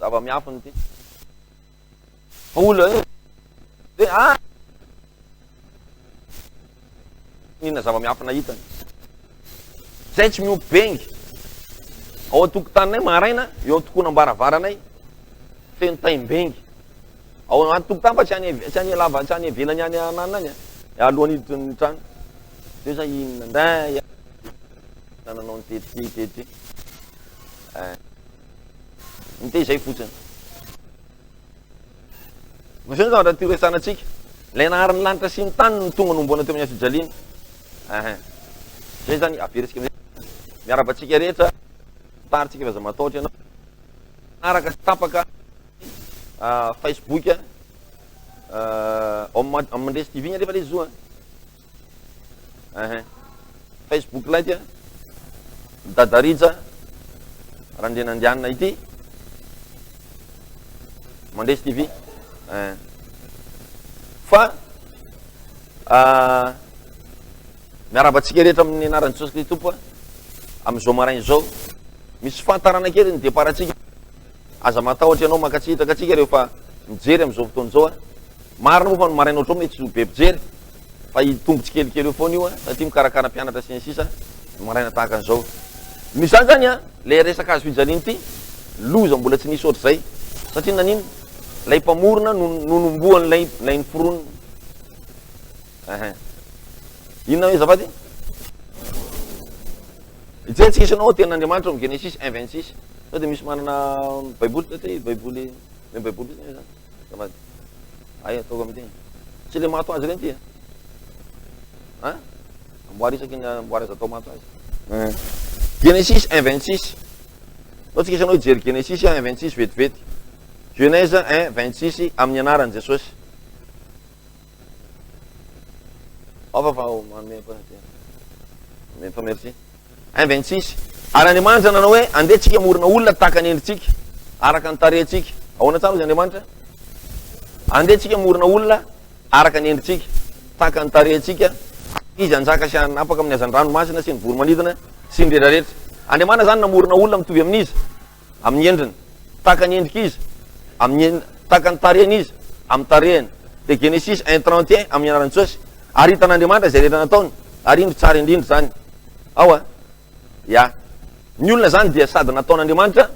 zava-miafiny ty. Fa olona de inona zava-miafina hitany. Zay tsy miompy bengy. Ao atokotaninay maraina, eo tokony ambaravaranay, feno taim-bengy. Ao anaty tokotany fa tsy any lava, tsy any ivelany any ananana any, alohan'ny hiditra ny trano. Io zay inona nday nananao ny tety. Nite zay fotsiny. Misy zavatra ty resanatsika. Lay naharan'ny lanitra sy ny tany ny tonga nombona teo amin'ny fijaliana. Zay zany averisika miarabatsika rehetra, taritsika faza mataotry ianao. Araka tapaka Facebook amindresy TV igny rehefa le zoa. Facebook lay tia Dadarija Randrenandianina ity mandresy TV. Fa miarabatsika rehetra amin'ny anaran'i Jesosy Kristy Tompo am'izao maraina zao. Misy fantarana kely ny deparatsika. Aza matahotra ianao makatsitraka atsika rehefa mijery am'izao fotoana zao. Marina moa fa ny maraina ohatrao mety tsy be mpijery, fa itombotsy kelikely eo foana io satria mikarakara mpianatra sy ny sisa maraina tahaka an'izao. Misy zany le resaka azo fijaliana ity, loza mbola tsy nisy ohatr'izay. Satria nanino? Lay mpamorona nonomboany lay niforonina. Inona hoe zafady? Ijerentsika isanao tenin'Andriamanitra amin'ny Genesis 1:26. Sao de misy manana baiboly ty baiboly baiboly zany zafady. Ay ataoko amity. Tsy le mato azy reny ty. Amboary isaky ny amboary azy atao mato azy. Genesis 1:26. Ohatsika isanao jery Genesis 1:26 vetivety. Genèse 1:26 amin'ny anaran'i Jesosy. Fa merci. 1:26. Ary Andriamanitra nanao hoe andeha tsika morona olona tahaka ny endritsika, araka ny tarehintsika. Ahoana tsara izy Andriamanitra? Andeha tsika morona olona araka ny endritsika, tahaka ny tarehintsika. Izy anjaka sy anapaka amin'ny hazan-dranomasina sy ny voromanidina sy ny rehetrarehetra. Andriamanitra zany namorona olona mitovy amin'izy amin'ny endriny, tahaka ny endrika izy, tahaka ny tarehiny izy, amin'ny tarehiny. De Genesis 1:31 amin'ny anaran'i Jesosy. Ary hitan'Andriamanitra zay rehetra nataony, ary indro tsara indrindra zany. Ao ya. Ny olona zany dia sady nataon'Andriamanitra,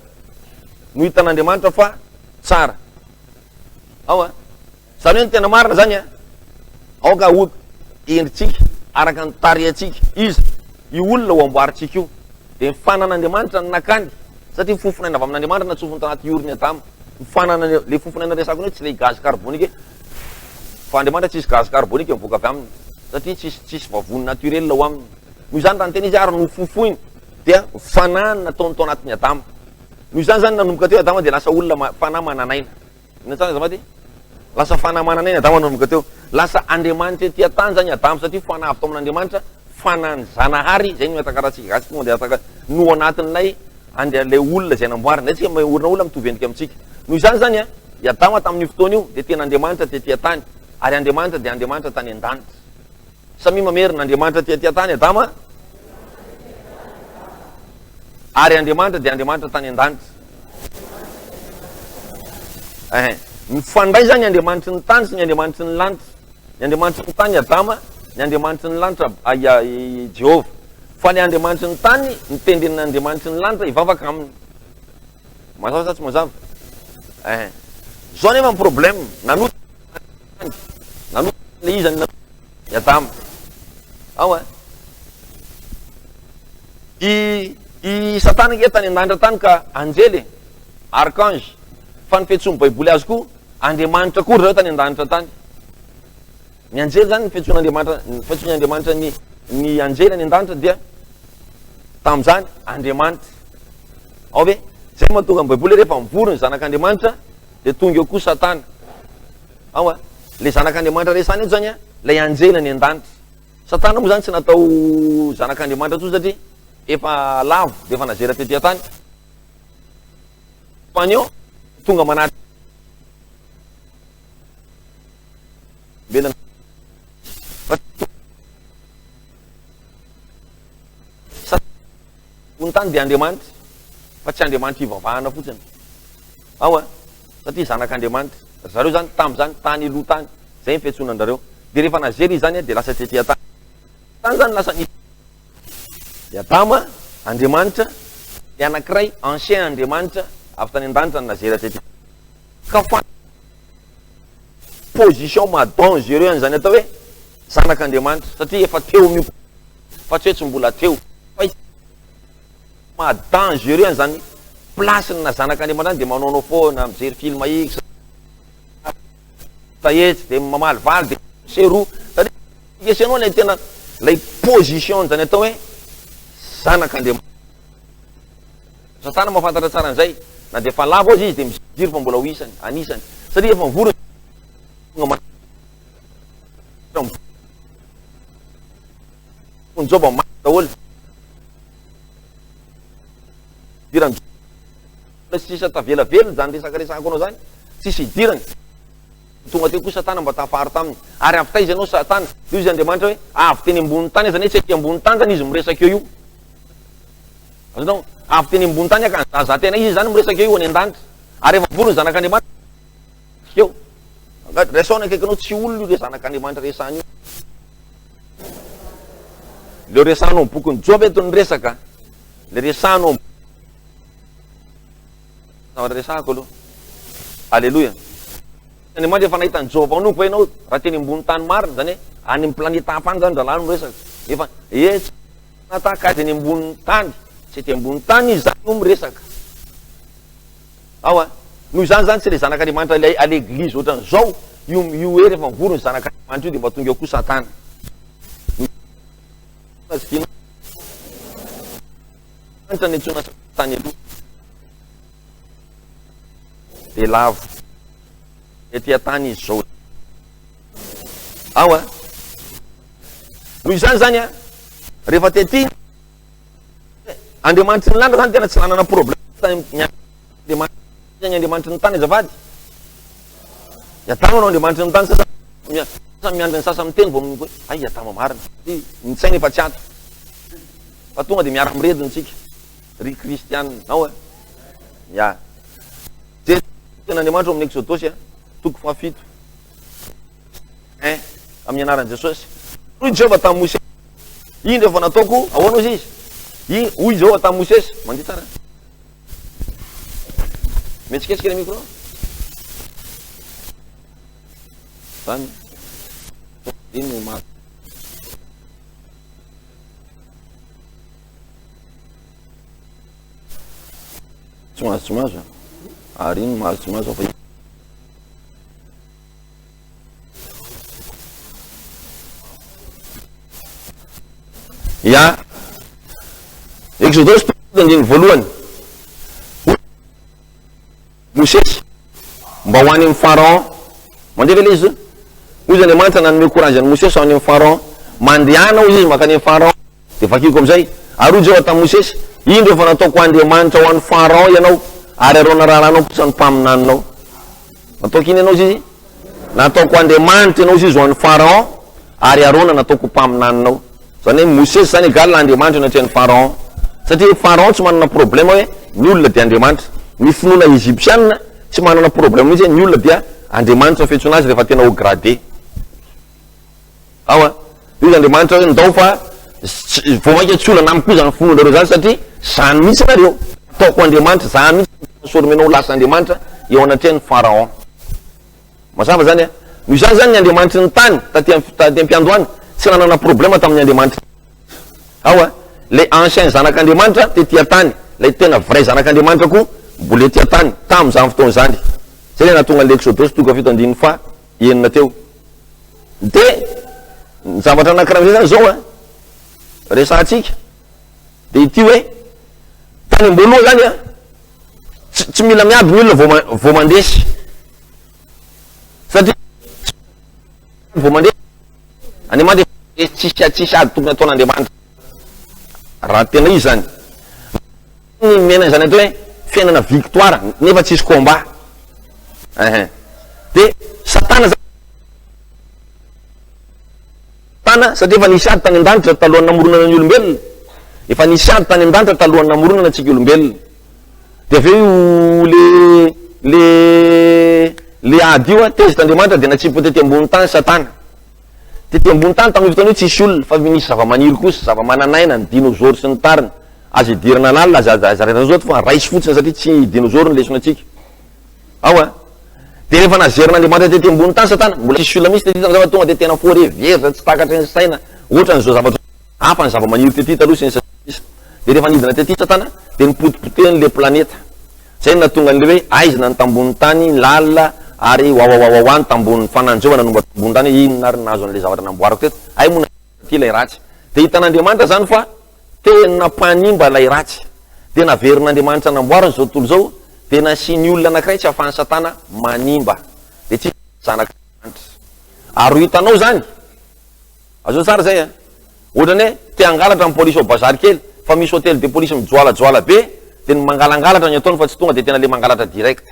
no hitan'Andriamanitra fa tsara. Ao zany hoe ny tena marina zany ao ka endritsika araka ny tarehintsika izy, io olona ho amboaritsika io. De ny fanan'Andriamanitra ny nakany, satria fofonaina avy amin'Andriamanitra natsofony tanaty oriny Adama. Ny fanana le fofonaina resako hoe tsy le gaz carbonique, fa Andriamanitra tsisy gaz carbonique mivoaka avy aminy, satria tsisy vavony naturel ao aminy. Noho izany raha ny tena izy ary no fofoiny dia fanahy nataony tao anatin'ny Adama. Noho izany zany nanomboka teo Adama dia lasa olona fanahy mananaina. Ina tsara zafady? Lasa fanahy mananaina Adama nanomboka teo. Lasa Andriamanitra ety tany zany Adama, satria fanahy avy tao amin'Andriamanitra, fanahy ny Zanahary, zay no atakaratsika gasy tonga dia ataka no anatin'ilay le olona zay namboarina. Tsika orina olona mitovy endrika amintsika. Noho izany zany i Adama tamin'ny fotoana io dia tena Andriamanitra tetỳ tany, ary Andriamanitra dia Andriamanitra tany an-danitra. Samy mamerina Andriamanitra tetỳ tany Adama, ary Andriamanitra dia Andriamanitra tany an-danitra. Mifandray zany Andriamanitry ny tany sy ny Andriamanitry ny lanitra. Ny Andriamanitry ny tany Adama, ny Andriamanitry ny lanitra Jehova. Fa ny Andriamanitry ny tany, ny tendren'Andriamanitry ny lanitra ivavaka aminy. Mazava sa tsy mazava? Zao nefa ny problème, nanota le izany i Adama. Ao i Satana nge tany an-danitra tany ka anjely, archange, fa ny fihetsony baiboly azy koa, Andriamanitra kory zao tany an-danitra tany. Ny anjely zany ny fihetsony Andriamanitra ny anjely ny an-danitra dia tam'zany Andriamanitra. Ao ve? Zay mahatonga ny baiboly rehefa mivory ny zanak'Andriamanitra dia tonga eo koa Satana. Ao le zanak'Andriamanitra resany eto zany lay anjely ny an-danitra. Satana moa zany tsy natao zanak'Andriamanitra tso satria efa lavo dia efa nazera tetỳ tany. Fa eo tonga manatitra ny tany dia Andriamanitra, fa tsy Andriamanitra ivavahana fotsiny. Satria zanak'Andriamanitra. Zareo zany tamin'izany tany iloha tany, zay fiantsoananareo. De rehefa nazery zany de lasa tetỳ tany. Tany zany lasa ni. De Adama, Andriamanitra, de anankiray ancien Andriamanitra avy tany an-danitra ny nazery tetỳ. Ka fa position madangereux zany atao hoe zanak'Andriamanitra, satria efa teo mio, fa tsy hoe tsy mbola teo. Madangereux zany place-na zanak'Andriamanitra de manaonao foana mijery film X tahetsy de mamaly valy de seroa. Satria esenao lay tena lay position zany atao hoe zanak'Andriamanitra. Satana mahafantatra tsara an'izay, na de fa lavo izy de mijiry fa mbola ho isany, anisany. Satria efa mivorona joba maty daholo. Dirany sisa tavelavelo zany resakaresako anao zany, tsisy idirany. Tonga teo kosa Satana mba tafary taminy. Ary avy taiza anao Satana, io izy Andriamanitra hoe avy teny ambony tany zany, tsy aty ambony tany zany izy miresaka eo io. Azonao, avy teny ambony tany aka zaza tena izy zany miresaka eo any an-danitra. Ary efa vorony zanak'Andriamanitra eo. Resaona akaikinao tsy olona io le zanak'Andriamanitra resany io. Le resanao bokyny Joba eto ny resaka, le resanao resako aloha. Alleluia. Andriamanitra efa nahitany Jova anompo ianao raha teny ambony tany marina, zany hoe any amin'ny planeta hafa any zany rahalahy no resaka. Efa tsy nataka any ambony tany, tsy ety ambony tany izy zany no miresaka. Noho zany zany tsy le zanak'Andriamanitra à l'église ohatran'izao, io hoe rehefa mivorony zanak'Andriamanitra io de mba tonga eo koa Satana. Tany aloha de lavo etỳ tany izy zao. Noho izany zany rehefa tety Andriamanitra ny landra zany tena tsy nanana problème Andriamanitra ny tany azavady. Adama no Andriamanitra ny tany, sasa miandry ny sasa miteny vao hoe ay Adama marina, ny saina efa tsy ato, fa tonga de miara mirediny tsika ry kristianina ya. Ten'Andriamanitra amin'ny Exodosy toko fahafito amin'ny anaran'i Jesosy. Hoy Jehova tamin'ny Mosesy, iny rehefa nataoko ahoana izy izy, hoy Jehova tamin'ny Mosesy, mandeha tsara metsiketsika le micro zany iny no maty. Tsy mahazo ary iny mahazo tsy mahazo fa ya. Exodus andiny voalohany, Mosesy mba ho any amin'ny Pharaon mandeha vele izy. Hoy Andriamanitra nanome courage any Mosesy ho any amin'ny Pharaon, mandehanao izy makany amin'ny Pharaon de vakiko amizay. Ary hoy Jehova tamin'ny Mosesy, iny rehefa nataoko Andriamanitra ho an'ny Pharaon ianao, ary arona raharanao kosa ny mpaminaninao. Nataoko iny ianao izy, nataoko Andriamanitra ianao izy ho an'ny Pharaon, ary arona nataoko mpaminaninao. Zany hoe Mosesy zany égale Andriamanitra natrehan'ny Pharaon, satria Pharaon tsy manana problème hoe ny olona dia Andriamanitra. Ny finoana Egyptianina tsy manana problème mihitsy ny olona dia Andriamanitra fiantsoana azy rehefa tena ho gradé. Io Andriamanitra hoe ndao fa vao maika tsy olana amiko zany finoanareo zany, satria zany mihitsy nareo ataoko Andriamanitra, zany mihitsy soromenao lasa Andriamanitra eo anatrehan'ny Pharaon. Mazava zany noho izany zany ny Andriamanitra ny tany taty am-piandohany tsy nanana problème tamin'ny Andriamanitra. Le ancien zanak'Andriamanitra tetỳ tany, le tena vrai zanak'Andriamanitra koa mbola etỳ tany tamin'izany fotoana zany. Zay nahatonga ny Exodus toko fito andiny fa enina teo. De ny zavatra anankiray zany zao resantsika de ity hoe tany amboloha zany tsy mila miady ny olona vao mandesy, satria vao mandesy Andriamanitra tsisy ady tokony ataon'Andriamanitra raha tena izy zany. Ny mena zany atao hoe fiainana victoire nefa tsisy combat. De Satana satria efa nisy ady tany an-danitra talohan'ny namoronana ny olombelona, efa nisy ady tany an-danitra talohan'ny namoronana antsika olombelona. De aveo le madio tezitr'Andriamanitra dia natsipo tety ambony tany Satana. Tety ambony tany tamin'io fotoana io tsisy olona fa misy zava-maniry kosa, zava-mananaina, ny dinosaure sy ny tariny. Azo idirana an'alina zarena zao fa raisy fotsiny satria tsy dinosaure ny lesona atsika. Dia rehefa nazerin'Andriamanitra tety ambony tany Satana, mbola tsisy olona misy tety zava tonga dia tena foareveritra tsy takatra ny saina, ohatra n'izao zavatra hafa ny zava-maniry tety taloha sy ny sisa. Dia rehefa nidina tety Satana dia nipotipoteny le planeta. Zay natonga an'le hoe aizina ny tambony tany lalina ary wawawawawa ny tambony fananjovana nomba tambony tany inona ary nahazo an'le zavatra namboariko teto. Ay mona ty lay ratsy. Dia hitan'Andriamanitra zany fa tena mpanimba lay ratsy. Dia naverin'Andriamanitra namboariny zao tontolo zao dia nasiany olona anankiray tsy ahafahan'ny Satana manimba. Dia tsy zanak'Andriamanitra. Ary hitanao zany. Azo tsara zay a. Ohatrany hoe te hangalatra amin'ny polisy au bazary kely fa misy hôtel de polisy mijoalajoala be dia ny mangalangalatra ny ataony fa tsy tonga dia tena le mangalatra direct.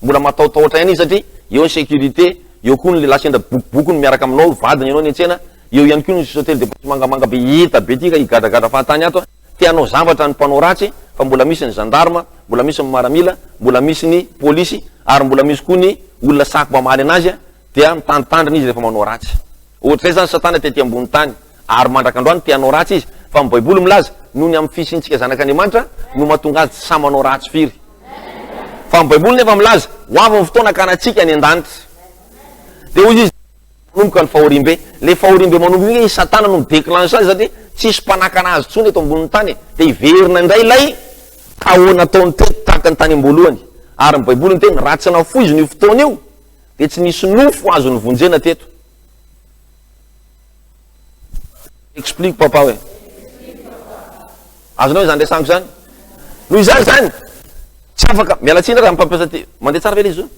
Mbola mataotaotra ihany izy satria eo ny sécurité, eo koa ny le lasendra bokobokony miaraka aminao, vadiny ianao ny an-tsena, eo ihany koa ny hôtel de polisy mangamanga be hita be tika higadagada fahatany ato, tianao zavatra ny mpanao ratsy fa mbola misy ny gendarme, mbola misy ny maramila, mbola misy ny polisy ary mbola misy koa ny olona saky mamaly anazy dia mitandritandrina izy rehefa manao ratsy. Ohatr'izay zany Satana tety ambony tany ary mandrakandroany tianao ratsy izy fa ny Baiboly milaza noho ny amin'ny fisintsika zanak'Andriamanitra no mahatonga azy tsy samy manao ratsy firy. Fa ny Baiboly nefa milaza ho avy ny fotoana ka antsika any an-danitra. Dia hoy izy manomboka ny fahorimbe. Le fahorimbe manomboka iny Satana no midéclenche azy satria tsisy mpanakana azy tsony eto ambony tany. Dia iverina indray ilay ahoana ataony teto tahaka ny tany am-boalohany. Ary ny Baiboly ny tena ratsy nafoiziny io fotoana io dia tsy nisy nofo azo ny vonjena teto. Explique papa hoe. Azonao zany resaniko zany. Noho izany zany tsy afaka mialatsiny raha mpampiasa ty mandeha tsara ve le izy io.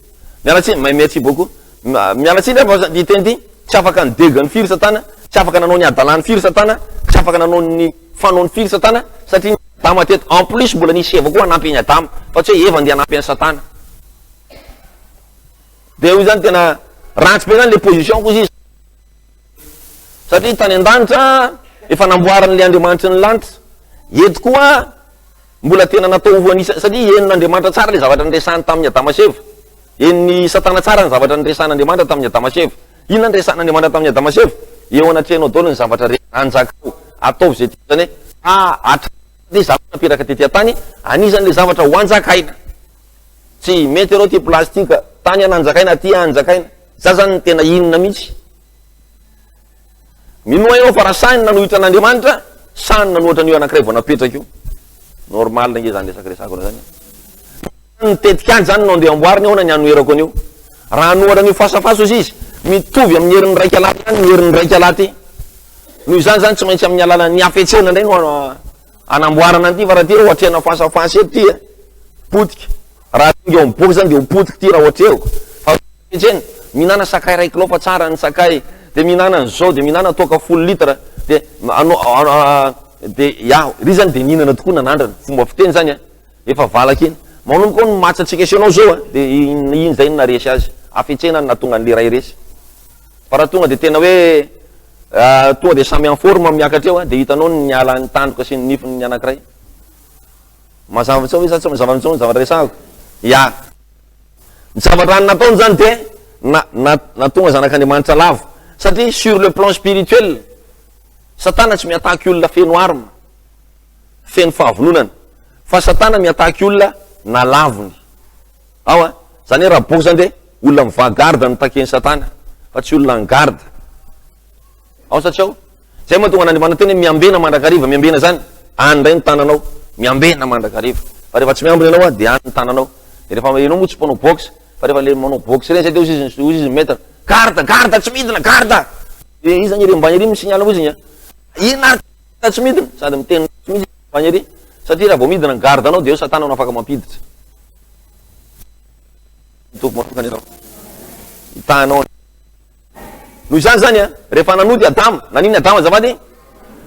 Mialatsiny merci beaucoup. Mialatsiny raha diteny ty tsy afaka ny degany firy Satana, tsy afaka nanao ny adalany firy Satana, tsy afaka nanao ny fanaony firy Satana satria Adama teto en plus mbola nisy Eva koa hanampy ny Adama fa tsy hoe Eva andeha hanampy ny Satana. Dia io zany tena ratsy be zany le position koa izy satria tany an-danitra efa namboaran'le Andriamanitra ny lanitra. Eto koa mbola tena natao hoanisa satria henin'Andriamanitra tsara le zavatra niresany tamin'ny Adama sy Eva. Heniny Satana tsara ny zavatra niresan'Andriamanitra tamin'ny Adama sy Eva. Inona niresan'Andriamanitra tamin'ny Adama sy Eva? Eo anatrehanao daholo ny zavatra anjakao ataovy zay zany hoe zavatra napiraka tety an-tany anisan'le zavatra ho anjakaina. Tsy mety arao ty plastika tany ananjakaina ty anjakaina. Za zany ny tena inona mihitsy. Minoa ianao fa raha sany nanohitra an'Andriamanitra, sany nanohatra an'io anankiray vao napetraka io. Normal nge zany resakresako zany. Nitetika any zany no andeha amboariny ao na ny anoherako an'io. Raha anohatra an'io fasafaso izy mitovy amin'ny herin'ny raika alaty any ny herin'ny raika alaty. Noho izany zany tsy maintsy amin'ny alalan'ny hafetsena indray no anamboarana an'ity fa raha ty raha ohatrena fasafasy eto ty potika. Raha tonga eo miboaka zany dia ho potika ty raha ohatreo. Fa hafetsena mihinana sakay 1 kilao fa tsara ny sakay. Dia mihinana an'izao dia mihinana toaka 10 litra dia ry zany dia nihinana tokoa nanandrana fomba fiteny zany efa valaka iny manomboka ao ny matsatsika esenao zao dia iny zay naresy azy afetsena natonga an'le ray resy. Fa raha tonga dia tena hoe tonga dia samy en forme miakatra eo dia hitanao ny ala ny tandroka sy ny nifiny ny anankiray. Mazava tsao hoe sa tsy mazava tsao ny zavatra resahako. Ny zavatra any nataony zany dia natonga zanak'Andriamanitra lavo satria sur le plan spirituel Satana tsy miataky olona feno arma, feno fahavononana, fa Satana miataky olona na lavony. Zany hoe raha boka zany dia olona mivagarda no takeny Satana fa tsy olona ny garda. Satria zay mahatonga an'Andriamanitra teny miambena mandrakariva, miambena zany andray ny tananao, miambena mandrakariva. Fa rehefa tsy miambina ianao dia any ny tananao. Rehefa ianao moa tsy mpanao boxe, fa rehefa le manao boxe reny zay dia hozy izy maître, garda tsy midina, garda. Izy zany ery mbany ery misignala moa izy igny. Ina tsy midina sady miteny tsy midina mbany ery satria raha vao midina ny garda anao dia eo Satana no afaka mampiditra. Hitanao. Noho izany zany rehefa nanody Adama, naniny Adama azafady?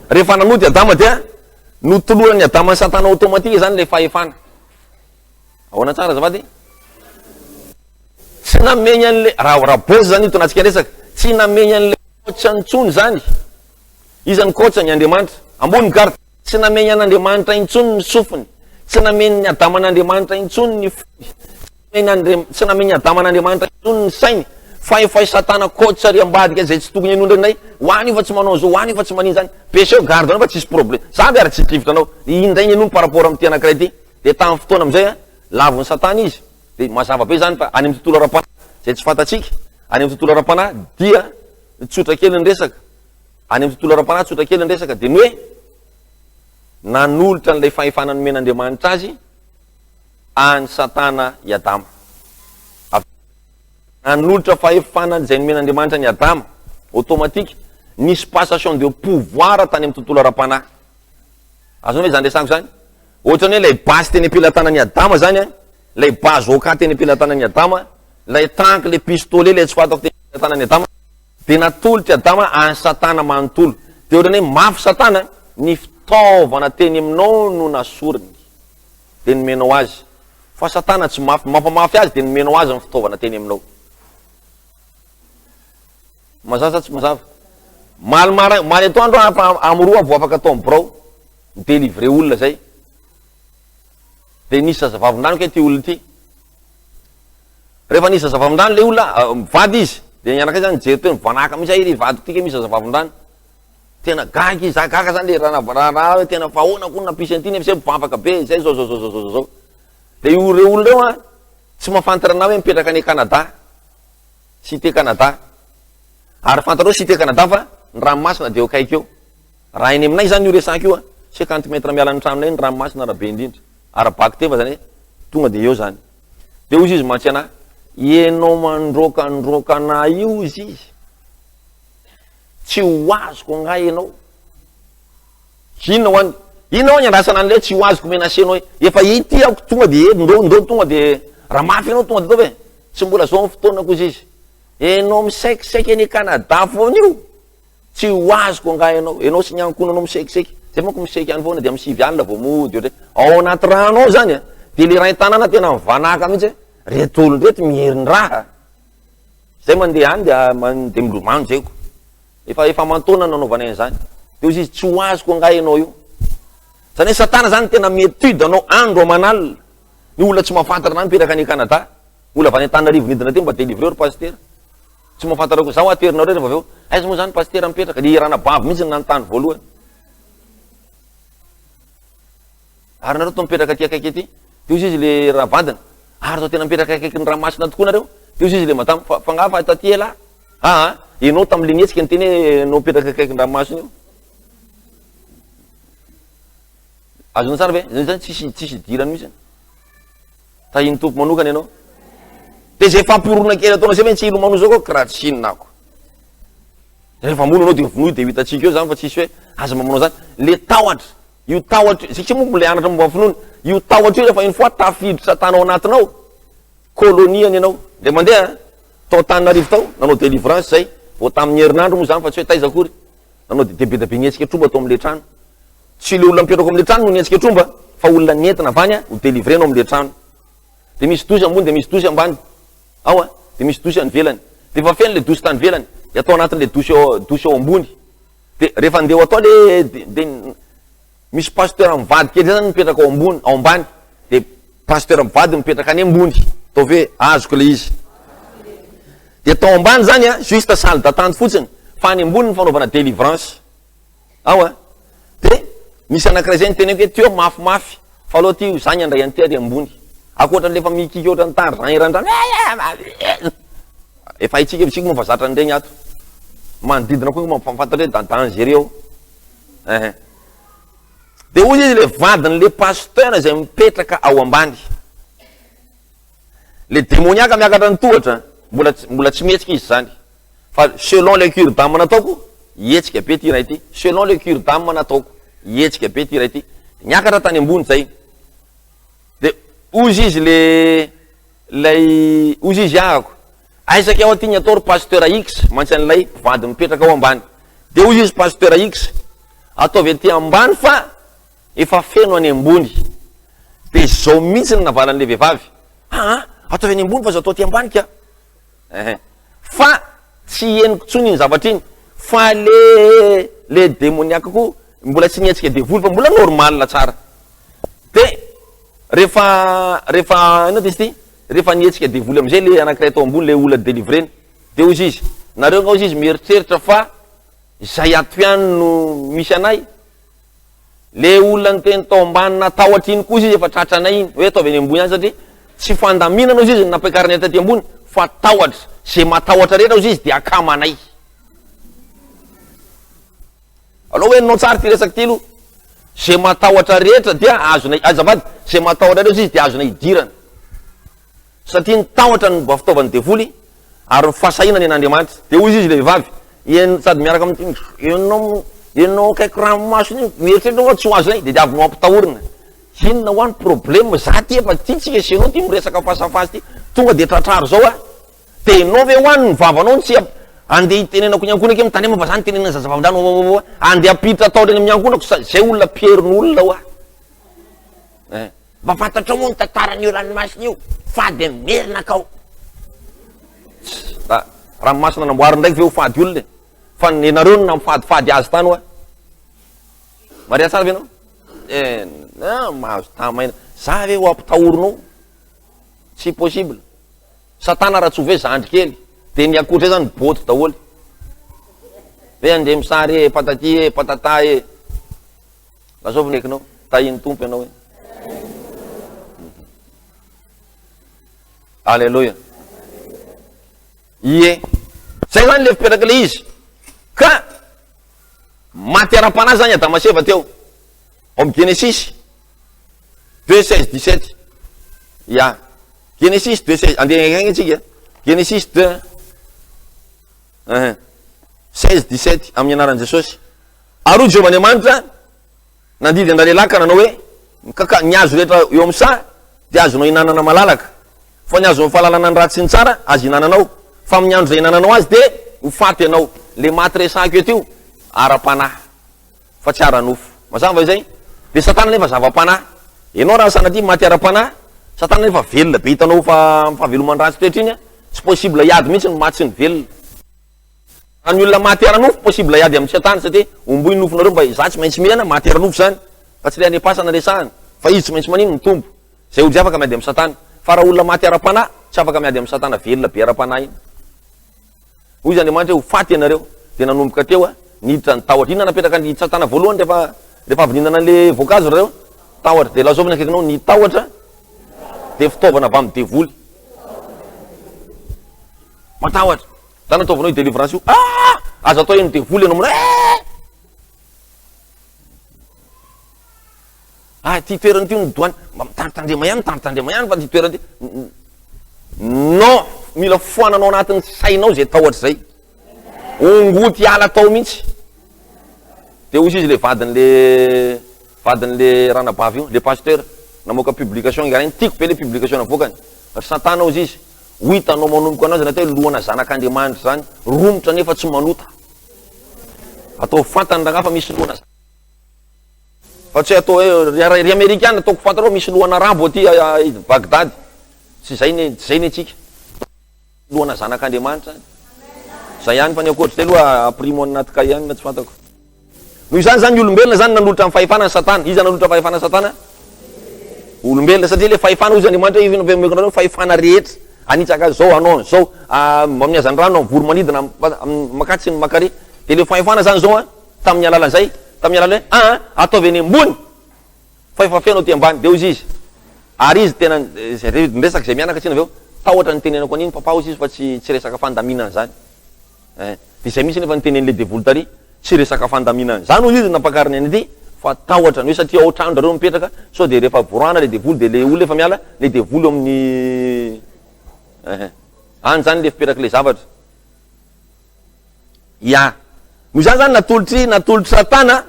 Rehefa nanody Adama dia notoloran'ny Adama ny Satana automatique zany le fahefana. Ahoana tsara azafady? Tsy nameny an'le raha bosy zany ito natsika resaka, tsy nameny an'le coach antsony zany. Iza ny coach ny Andriamanitra ambony garda, tsy nameny an'Andriamanitra intsony ny sofiny, tsy nameny ny Adama an'Andriamanitra intsony ny fony, tsy nameny adaman'Andriamanitra ny sainy fa efa satana kotsary ambadika zay tsy tokony anondranay hoany fa tsy manao zao hoany fa tsy manino zany peseo garde fa tsisy problème samby ary tsy tifitranao indray ny anony par rapport amin'ny ty anankiray ty de tamin'ny fotoana amizay lavon'ny satana izy de mazava be zany fa any amin'ny tontolo ara-panahy zay tsy fantatsika any amin'ny tontolo ara-panahy dia tsotra kely ny resaka any amin'ny tontolo ara-panahy tsotra kely ny resaka de ny hoe nanolotra n'ilay fahefana nomen'Andriamanitra azy any satana i Adama nanolotra fahefana zay nomen'Andriamanitra ny Adama automatique nisy passation de pouvoir tany amin'ny tontolo ara-panahy azonao hoe zany resako zany ohatrany hoe lay basy teny ampilatanany Adama zany a lay bazoka teny ampilatanany Adama lay tanky le pistolet lay tsy fatako teny ampilatanany Adama de natolotry Adama any satana manontolo de ohatrany hoe mafy satana ny fitaovana teny aminao no nasoriny de nomenao azy fa satana tsy mafy mampamafy azy de nomenao azy ny fitaovana teny aminao mazava tsy mazava maly atoandro amoroa vo afaka atao birao midélivrer olona zay de nisy zazavavin-drano ke ty olona ty rehefa nisy zazavavin-drano le olona mivady izy de nianakay zany jery teo vanaka misy iry vadiko tika misy zazavavin-drano tena gaga izy gaga zany le raha tena fahoana ko napisy antiny am'zay mivavaka be zay zao de io re olona reo a tsy mahafantarana hoe mipetraka any Canada cité Canada ary fantareo cité Canada fa ny ranomasina de eo akaiky eo raha eny aminay zany io resaka io a 50 mètres miala ny tranonay ny ranomasina raha be indrindra arabaky teva zany tonga de eo zany de ozy izy mantsy ana enao mandrokandroka ana io izy tsy ho azoko nga enao inona ho any andrasana an'le tsy ho azoko menasenao efa ity ako tonga de ndo tonga de raha mafy anao tonga de tao hoe tsy mbola zao fotoana kozy izy enao misaikisaiky any Canada foana io tsy ho azoko nga enao sy niankoina anao misaikisaiky zay manko misaiky any foana de amy 6 alina vo mody ohatry ao anaty rano ao zany a de le raha tanàna tena mivanaka mihitsy reto olon reto mieriny raha zay mandeha any de milomano zaiko efa mantona nanaovanay an'zany de ozy izy tsy ho azoko nga enao io zany hoe satana zany tena métude anao andro amanalina ny olona tsy mahafantara na mipetraka any Canada olona avy any Antananarivo nidina ty mba délivreur pasteur tsy mahafantara ko zaho aterinao rehefa aveo aiza moa zany pasteur mipetraka de irana bavy mihitsy nanontany voalohany ary nareo to mipetraka ty akaiky ty de ozy izy le raha vadina ary to tena mipetraka akaiky ny ranomasina tokoa nareo de ozy izy le matamy fa ngafa taty ela enao tam'le nietsika ny teny hoe enao mipetraka akaiky ny ranomasina io azony tsara ve zany tsisy dirany mihitsy tahiny tompo manokana ianao de zay fampiorona kely ataonao zay hoe tsy ilomano zao koa kratsinako rehefa mono anao de vonoy de hitatsika eo zany fa tsisy hoe aza mamanao zany le tahotra io tahotra sikitsy monko le anatra momba finoana io tahotra io rehefa une fois tafiditra satanao anatinao koloniany ianao de mandeha tao Tananarivo tao nanao délivrance zay vo tamin'ny herinandro moa zany fa tsy hoe taiza akory nanao de be da be nietsika tromba atao am'le trano tsy le olona mipetrako am'le trano no nietsika tromba fa olona nentina avany a ho délivrenao am'le trano de misy dosy ambony de misy dosy ambany ao de misy dosy any velany de fa feno le dosy tany velany de atao anatin'le dosy ao ambony de rehefa andeha atao le de misy pasteur mivady kely zany mipetraka ao ambony ao ambany de pasteur mivady mipetraka any ambony atao hoe azoko le izy de atao ambany zany a juste salle d'attente fotsiny fa any ambony ny fanaovana délivrance ao de misy anankiray zay nyteneko hoe teo mafimafy fa aloha ty zany andray any ty ary ambony akoatran'le fa mikiky oatra ny tany zany irandrano efa itsika evitsika moa fa zatra an'iregny ato manodidina koa mampafantatra hoe danger ao de ozy izy le vadin'le pasteur zay mipetraka ao ambany le démoniaka miakatra ny tohatra mbola tsy mihetsika izy zany fa selon le cure dame nataoko ietsika be ty ray ty selon le cure dame nataoko ietsika be ty ray ty niakatra tany ambony zay de ozy izy lay ozy izy ahako aizaky ao aty ny atao ry pasteur X mantsy an'ilay vady mipetraka ao ambany de ozy izy pasteur X ataovy aty ambany fa efa feno any ambony de zao mihitsy ny navalan'le vehivavy ataovy any ambony fa zao atao ty ambany ka fa tsy eniko tsony ny zavatra iny fa le démoniaka ko mbola tsy nietsika devoly fa mbola normal tsara de rehefa ino ty izy ty rehefa nietsika devoly am'izay le anankiray tao ambony le olona délivreny de ozy izy nareo nga ozy izy mieritreritra fa zay ato ihany no misy anay le olona ny teny tao ambany natahotra iny koa izy efa tratranay iny hoe ataovy any ambony any satria tsy fandaminana ozy izy nampakarany taty ambony fa tahotra zay matahotra rehetra ozy izy de akamanay aloha hoe nao tsara ty resaky ty lo zay matahotra rehetra dia azonay azafady zay matahotra rehetra ozy izy de azonay idirana satria ny tahotra ny mba fitaovan'ny devoly ary ny fahasahinany an'Andriamanitra de ozy izy le vavy en sady miaraka amty enao kaiky ranomasony iny mieritreritra fa tsy ho azonay de avy no ampitahorina inona ho any problème za ty efa ty tsika senao ty miresaka fasafasy ty tonga de tratraro zao a de enao ve ho any ny vavanao tsy andeha hitenenako nyankonako mitany fa zany tenenana zazavavindrano andeha apiditra atao reny amin'nyankonako zay olona pierin'olona ho a mba fantatra moa ny tantaran'io ranomasina io fady merina akao ranomasina namboary ndraiky ve ho fady olona fa nenareo no namifadifady azy tany hoa maria tsara ve anao mahazo tamaina za ve ho ampitahorinao tsy possible satana raha tsy ho ve zandry kely de ny akotra zany boto daholy ve ande misary patati patata lasovy nekinao tahiny tompo ianao hoe alleluia ie zay zany le fipetaka le izy ka maty ara-panahy zany Adamaseva teo ao Genesis 2:16-17 ya Genesis 2:16 andeha agny tsika Genesis 2:16-17 amin'ny anaran'i Jesosy ary Jehovah'Andriamanitra nandidy an-dralehilahy ka nanao hoe ny azo rehetra eo amin'ny sa de azonao hinanana malalaka fa ny azonao fahalalana ny ratsy ny tsara azo hinananao fa amin'ny andro zay hinananao azy de ho faty ianao le maty resako etio ara-panahy fa tsy ara-nofo mazava izay de satana nefa zava-panahy ianao raha sanaty maty ara-panahy satana nefa velona be hitanao fa fahaveloman-dratsy toetra iny tsy possible hiady mihitsy ny maty sy ny velona any olona maty ara-nofo possible hiady amin'ny satana satria omboy nofonareo mba za tsy maintsy mihana maty ara-nofo zany fa tsy le anepasana resahana fa izy tsy maintsy manino ny tombo zay ozy afaka miady amin'ny satana fa raha olona maty ara-panahy tsy afaka miady amin'ny satana velona be ara-panahy iny hoy zany Andriamanitra ho faty ianareo de nanomboka teo niditra ny tahotra iny napetraka ny satana voalohany rehefa avy nihinana le voankazo reo tahotra de lazovina akaikinao ny tahotra de fitaovana avy amin'ny devoly matahotra zany ataovanao i délivrance io azo atao eny devoly ianao mana ty toerany ty nidoany mitandritandrema ihany mitandritandrema ihany fa ty toerany ty non mila foananao anatin'ny sainao zay tahotra zay ongoty ala tao mihitsy de ozy izy le vadin'le ranabavy io le pasteur namoaka publication garainy tiako be le publication navokany satana ozy izy ho hitanao manomboka anazy natao lohana zanak'Andriamanitra zany romotra nefa tsy manota atao fantany raha fa misy lohana fa tsy atao hoe ry amerikana ataoko fantarao misy lohana rabo aty Bagdad tsy zay ny atsika lohana zanak'Andriamanitra zay ihany fa ny akoatry zay loha aprimo anaty kay ihany na tsy fantako noho izany zany olombelona zany nanolotra amin'ny fahefana satana izy nanolotra fahefana satana olombelona satria le fahefana ozy Andriamanitra ivy fahefana rehetra anitsaka zao anao zao mamiazany rano vory manidina makatsy ny makary de le fahefana zany zao tamin'ny alala zay tamin'ny alala hoe ataovy any ambony fa efa fenao ty ambany de ozy izy ary izy tena miresaka zay mianaka tsina aveo tahotra ny tenenako an'iny papa ozy izy fa tsy resaka fandaminana zany de zay misy nefa nytenen'le devoly tary tsy resaka fandaminana zany ozy izy nampakariny any aty fa tahotra ny hoe satria ao trano rareo mipetraka so de rehefa vorana le devoly de le olona efa miala le devoly amin'ny any zany le fipetrak' le zavatra ya noho zany zany natolotry satana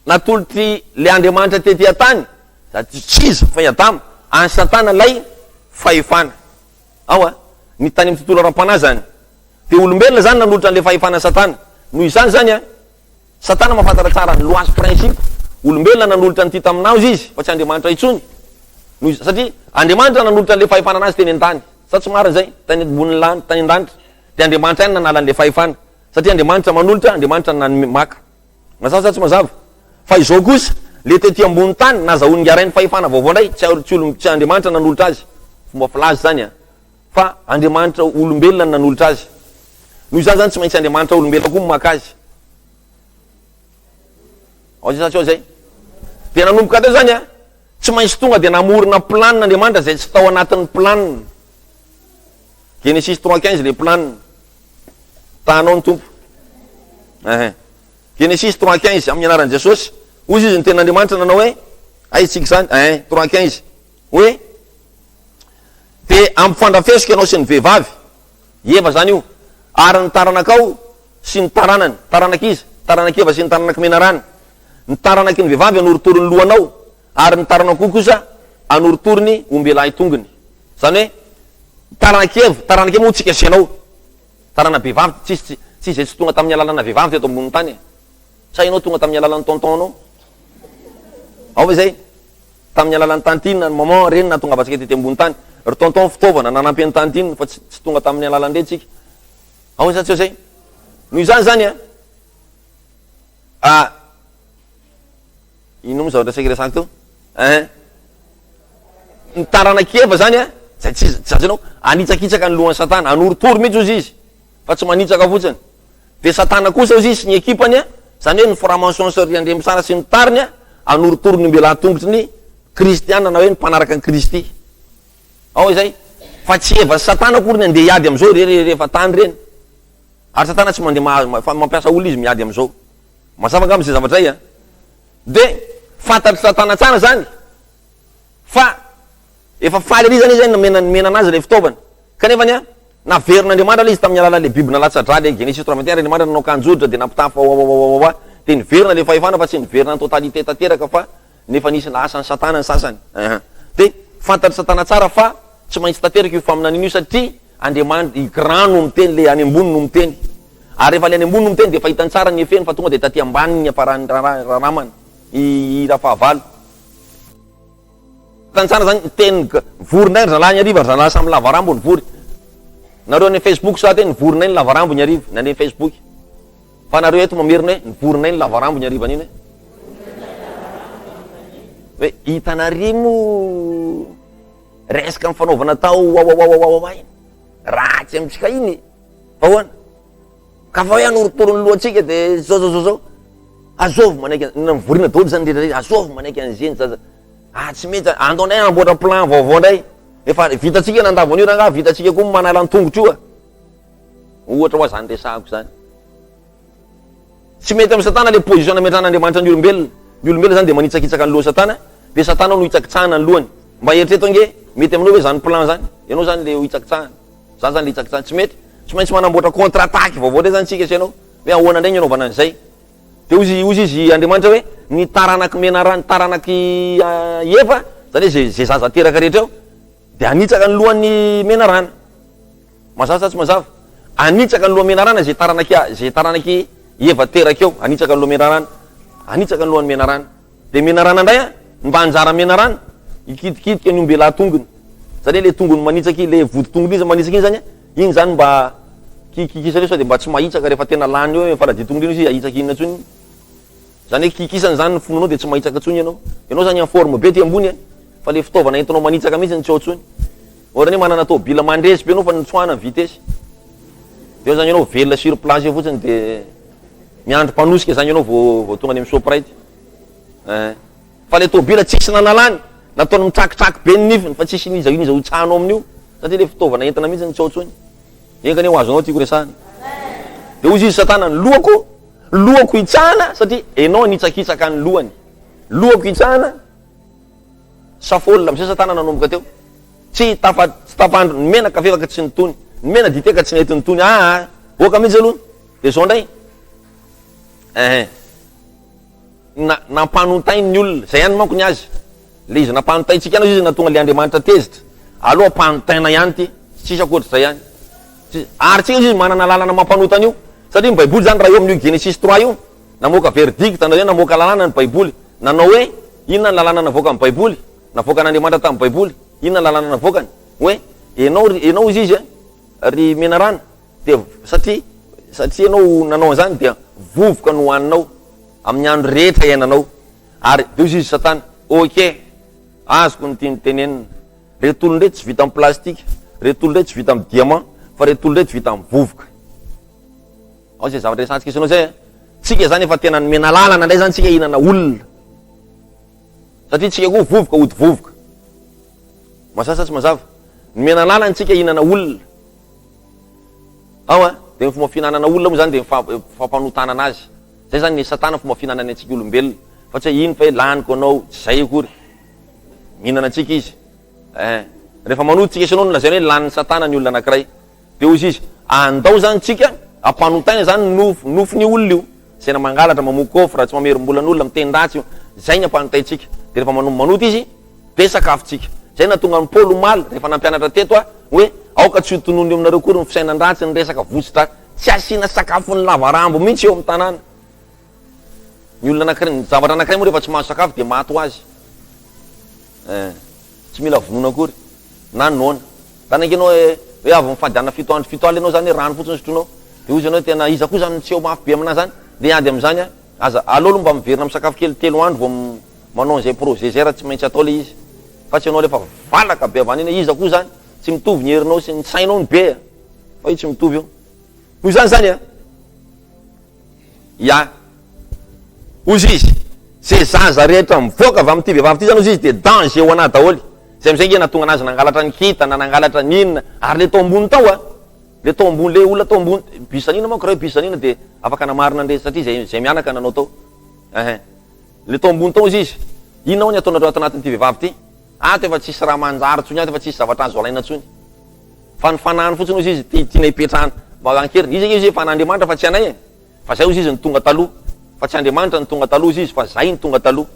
natolotry le Andriamanitra tety atany tsy izy fa iadama any satana lay fahefana ao ny tany amin'ny tontolo aram-panahy zany de olombelona zany nanolotra an'le fahefana satana noho izany zany satana mahafantatra tsara ny loasy principe olombelona nanolotra nyty taminazy izy fa tsy Andriamanitra itsony satria Andriamanitra nanolotra an'le fahefana anazy teny an-tany sa tsy marina zay tany ambony lany tany an-danitra de Andriamanitra ihany nanala an'le fahefana satria Andriamanitra manolotra Andriamanitra namaka mazava sa tsy mazava fa izao kosa le tety ambony tany nazahoany arainy fahefana vaovao ndray tsy Andriamanitra nanolotra azy fomba filaza zany fa Andriamanitra olombelona nanolotra azy. Noho zany tsy maintsy Andriamanitra olombelona koa maka azy. Ao zay. De nanomboka teo zany tsy maintsy tonga de namorona planina Andriamanitra zay tsy tao anatin'ny planiny. Genesis 3:15 le planiny. Tanao ny tompo. Genesis 3:15 amin'ny anaran'i Jesosy. Ozy izy ny ten'Andriamanitra nanao hoe aitsika zany 3:15 hoe de ampifandrafesiko ianao sy ny vehivavy Eva zany io ary ny taranakao sy ny taranany, taranak'izy, taranak'Eva sy ny taranaky menarany, ny taranaky ny vehivavy anorotorony lohanao ary ny taranako kosa anorotorony ombelahy tongony. Zany hoe taranak'Eva, taranak'Eva moa tsika asianao tarana vehivavy, tsisy zay tsy tonga tamin'ny alalana vehivavy teto ambony tany. Sa ianao tonga tamin'ny alalan'ny tontonao? Ao ve zay? Tamin'ny alalan'ny tantine, maman reny na tonga batsika tety ambony tany. Ry tonton fitaovana nanampy ny tantine fa tsy tonga tamin'ny alalan'ireny tsika. Ao ve zay? Noho izany zany ino mo zavatra saika resaka teo? Ny taranak'Eva zany zay tsy azonao anitsakitsaka ny lohan'ny Satana, anorotory mihitsy ozy izy fa tsy manitsaka fotsiny. De Satana kosa ozy izy sy ny ekipany zany hoe ny franc-maçon sy Andriambisara sy ny tariny anorotory ny ombelahy tongotry ny kristiana na hoe ny mpanaraka ny Kristy. Ao izay fa tsy Eva Satana kory ny andeha hiady am'izao rehefa tany reny. Ary Satana tsy mandeha mampiasa olo izy miady am'izao. Masava angamba zay zavatra zay de fantatry Satana tsara zany fa efa faly ary zany izy mena anazy le fitaovana. Kanefa naverin'Andriamanitra izy tamin'ny alalan'le biby nalatsa-drady Genesis 3:21 Andriamanitra nanao kanjoditra de nampitafa de niverina le fahefana fa tsy niverina ny totalité tanteraka fa nefa nisy lasany Satana ny sasany. De fantatry Satana tsara fa tsy maintsy tanteraka io faminan'io satria Andriamanitra igrano miteny le any ambony no miteny. Ary rehefa le any ambony no miteny de fa hitany tsara ny efeny fa tonga de taty ambany ny aparan'ny raramany i rafahavalo. Hitany tsara zany teny vorinay zalahy nyariva zalahy samy lavarambo ny vory. Nareo any Facebook sa teny vorinay ny lavarambo nyariva na ny Facebook. Fa nareo eto mamerina hoe ny vorinay ny lavarambo nyariva nino hoe hitanarimo resaka ny fanaovana tao ratsy amitsika iny fa hoana ka fa hoe anorotorony lohatsika de zao azovy manaiky vorina daholo zany rehetra azovy manaiky an'izeny zaza tsy mety andao ndray anamboatra plan vaovao ndray efa vitatsika nandavon'io raha vitatsika koa manala ny tongotry io ohatra hoa zany resahako zany. Tsy mety amin'ny Satana le position nametran'Andriamanitra ny olombelona. Ny olombelona zany de manitsakitsaka ny loha Satana de Satana no hitsakitsahana ny lohany. Mba eritreto nge mety aminao hoe zany plan zany ianao zany le hitsakitsahana zany le hitsakitsahana tsy mety tsy maintsy manamboatra contre-attaque vaovao ndray zany tsika asianao hoe ahoana ndray ny anaovana an'izay. De ozy izy Andriamanitra hoe ny taranaky menarany taranaky Eva zany hoe zay zaza teraka rehetra eo de anitsaka ny lohan'ny menarana. Mazava sa tsy mazava? Anitsaka ny lohan'ny menarana zay taranaky Eva teraka eo anitsaka ny lohan'ny menarana, anitsaka ny lohan'ny menarana. De menarana ndray mba anjara menarana ikitikitika ny ombelahy tongony. Zany le tongony manitsaky le vody tongony izy manitsaky zany igny zany mba kikisany sao de mba tsy mahitsaka rehefa tena lany eo faladie tongony izy ahitsaka inona tsony. Zany hoe kikisany zany ny fonanao de tsy mahitsaka tsony ianao. Ianao zany en forme be ty ambony fa le fitaovana entinao manitsaka mihitsy tsy ao tsony. Ohatrany manana tôbila mandresy be anao fa nitsoahana vitesy. De zany ianao velona sur place eo fotsiny de miandro mpanosika zany ianao vao tonga any amin'ny Shoprite. Fa le tôbila tsisy nanalany nataony mitsakitraky be ny nifiny fa tsisy niza ho tsanao amin'io satria le fitaovana entina mihitsy tsy ao tsony. Engany ho azonao tiako resahana. De ozy izy Satana ny lohako hitsahana satria enao nitsakitsaka ny lohany. Lohako hitsahana safolina am'zay Satana nanomboka teo. Tsy tapandro ny menaka fefaka tsy nitony. Ny mena dite ka tsy nety nitony. Boaka mihitsy aloha. De zao ndray. Nampanotainy ny olona zay ihany manko ny azy. Le izy nampanotaintsika izy natonga le Andriamanitra tezitra. Aloha ampanotaina ihany ty, tsisy akoatra zay ihany. Ary tsika izy manana lalana mampanotana io. Satria ny Baiboly zany raha eo amin'io Genesis 3 io, namoaka verdict na hoe namoaka lalana ny Baiboly. Nanao hoe inona ny lalana navoaka amin'ny Baiboly? Navoaka an'Andriamanitra tamin'ny Baiboly. Inona ny lalana navoakany? Hoe enao izy izy ry menarana de satria ianao nanao an'izany dia vovoka no hoaninao amin'ny andro rehetra iainanao. Ary de izy Satana, ok, azoko ny tiany tenenina. Reto olon-dreo tsy vita amin'ny plastika, reto olon-dreo tsy vita amin'ny diamant, fa reto olon-dreo tsy vita amin'ny vovoka. Ao zay zavatra resantsika isanao zay. Tsika zany efa tena mena lalana ndray zany tsika hihinana olona. Satria tsika koa vovoka ody vovoka. Masasa tsy mazava. Mena lalana tsika hihinana olona. Ao de ny fomba fihinanana olona moa zany de fampanotana anazy. Zay zany ny satana fomba fihinanana antsika olombelona. Fa tsy ino fa laniko anao, tsy zay akory. Mihinana antsika izy. Rehefa manoto tsika isanao nolazaina hoe lanin'ny satana ny olona anankiray. De ozy izy, andao zany tsika ampanotana zany nofony olona io. Zay na mangalatra mamokofo raha tsy mamerim-bolan'olona miteny ratsy io. Zay ny ampanotaytsika. De rehefa manoto izy, de sakafotsika. Zay na tonga ny Paoly omaly rehefa nampianatra teto hoe aoka tsy ho tonono aminareo kory ny fisainandratsy ny resaka votsitra, tsy asiana sakafo ny lavarambo mihitsy eo amin'ny tanàna. Ny olona anankiray, ny zavatra anankiray moa rehefa tsy mahazo sakafo de maty ho azy. Tsy mila vonona akory na noana. Tanankinao hoe avy mifady ana 7 andro ianao zany hoe rano fotsiny sotronao. De ozy ianao tena iza koa zany tsy eo mafy be amina zany. De ady am'zany aza alolo mba miverina amin'ny sakafo kely 3 andro vao manao an'izay projet zay raha tsy maintsy atao le izy. Fa tsy anao rehefa valaka be avany iny iza koa zany tsy mitovy ny herinao sy ny sainao ny be. Fa io tsy mitovy io. Noho zany ya. Ozy izy se zaza rehetra mivoaka avy amin'ity vehivavy ty zany ozy izy de danger ho anahy daholy. Zay am'zay nge natonga anazy nangalatra ny kitana, nangalatra ny inona, ary le tao ambony tao le tao ambony le olona tao ambony bisanina manko raha bisanina de afaka namarina ndre satria zay mianaka nanao tao. Le tao ambony tao ozy izy. Inona ny ataonareo ato anatin'ity vehivavy ty? Ato efa tsisy raha manjary tsony, ato efa tsisy zavatra azo alaina tsony. Fa ny fanahany fotsiny ozy izy tiana hipetrahana. Magankeriny izy izy fa n'Andriamanitra fa tsy anay. Fa zay ozy izy ny tonga taloha. Fa tsy Andriamanitra ny tonga taloha izy fa zay ny tonga taloha.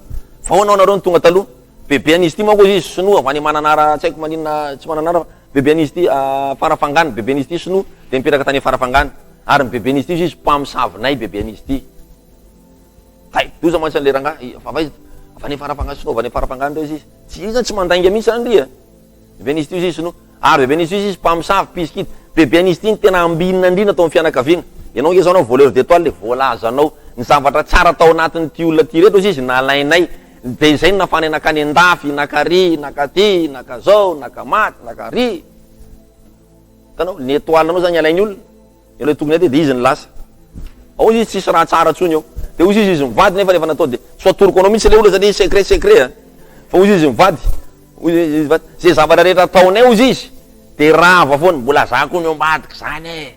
Fa hoanao nareo ny tonga taloha. Bebe an'izy ty manko izy sinoa avy any mananara tsy haiko maninona tsy mananara fa bebe an'izy ty farafangana, bebe an'izy ty sinoa de mipetraka tany farafangana. Ary ny bebe an'izy ty izy mpamsavinay bebe an'izy ty. Hay, doza mantsy le rangahy fa vai avany farafangana sinoa avany farafangana reo izy. Tsy izy tsy mandainga mihitsy andria. Bebe an'izy ty izy sinoa. Ary bebe an'izy ty izy mpamsavy pisikity. Bebe an'izy ty tena ambinina andrina atao amin'ny fianakaviana. Ianao nge zaonao voleur d'étoile le voalazanao ny zavatra tsara tao anatin'ny ty olona ty reto izy nalainay. De zay nafany nakany andafy, nakary, nakaty, nakazao, nakamaty, nakary. Tanao, ny étoile anao zany alainy olona. Elo tokony aty de izy ny lasa. Ao izy tsisy raha tsara tsony eo. De ozy izy mivady nefa rehefa natao de tsy atoroko anao mihitsy le olona satria secret. Fa ozy izy mivady. Ozy izy mivady. Zay zavatra rehetra ataonay ozy izy. De rava foana mbola za koa ny ambadiky zany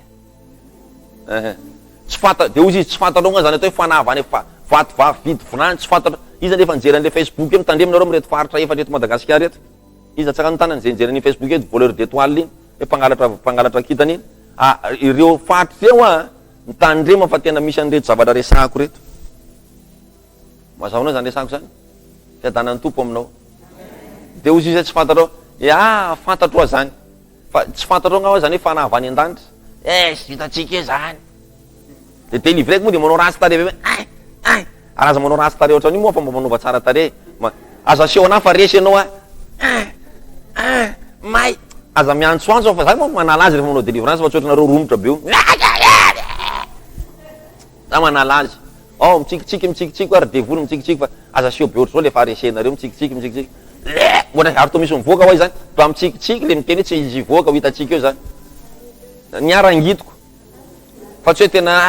Tsy fanta de ozy izy tsy fantatrao zany atao hoe fanavany vaty vavy vidy vinany tsy fantatra. Izy rehefa nijery an'le Facebook eo mitandreminareo amin'reto faritra efa reto Madagasikara reto. Izy tsaka nytanany zay nijery an'le Facebook eo voleur d'étoile iny, hoe mpangalatra kitany iny. Ireo faritra reo mitandrema fa tena misy an'reto zavatra resahako reto. Mazahoana zany resahako zany. Fiadanan'ny tompo aminao. De ozy izy tsy fantatrao. Fantatrao zany. Fa tsy fantatrao ngao zany hoe fanavany an-danitra. Sy vitatsika zany. De délivré moa de manao ratsy tare bebe. Araza manao ratsy tare ohatran'io moa fa mba manova tsara tare. Aza aseo anahy fa resy ianao may. Aza miantsoantso fa zany moa manala azy rehefa manao délivrance fa tsy ohatranareo romotra be io. Za manala azy. Mitsikitsiky ary devoly mitsikitsiky fa aza aseo be ohatr'zao le fa resenareo mitsikitsiky. Ohatra ary to misy mivoaka hoy zany. To mitsikitsiky le miteny tsy izy voaka ho hitatsika eo zany. Niarangitiko. Fa tsy hoe tena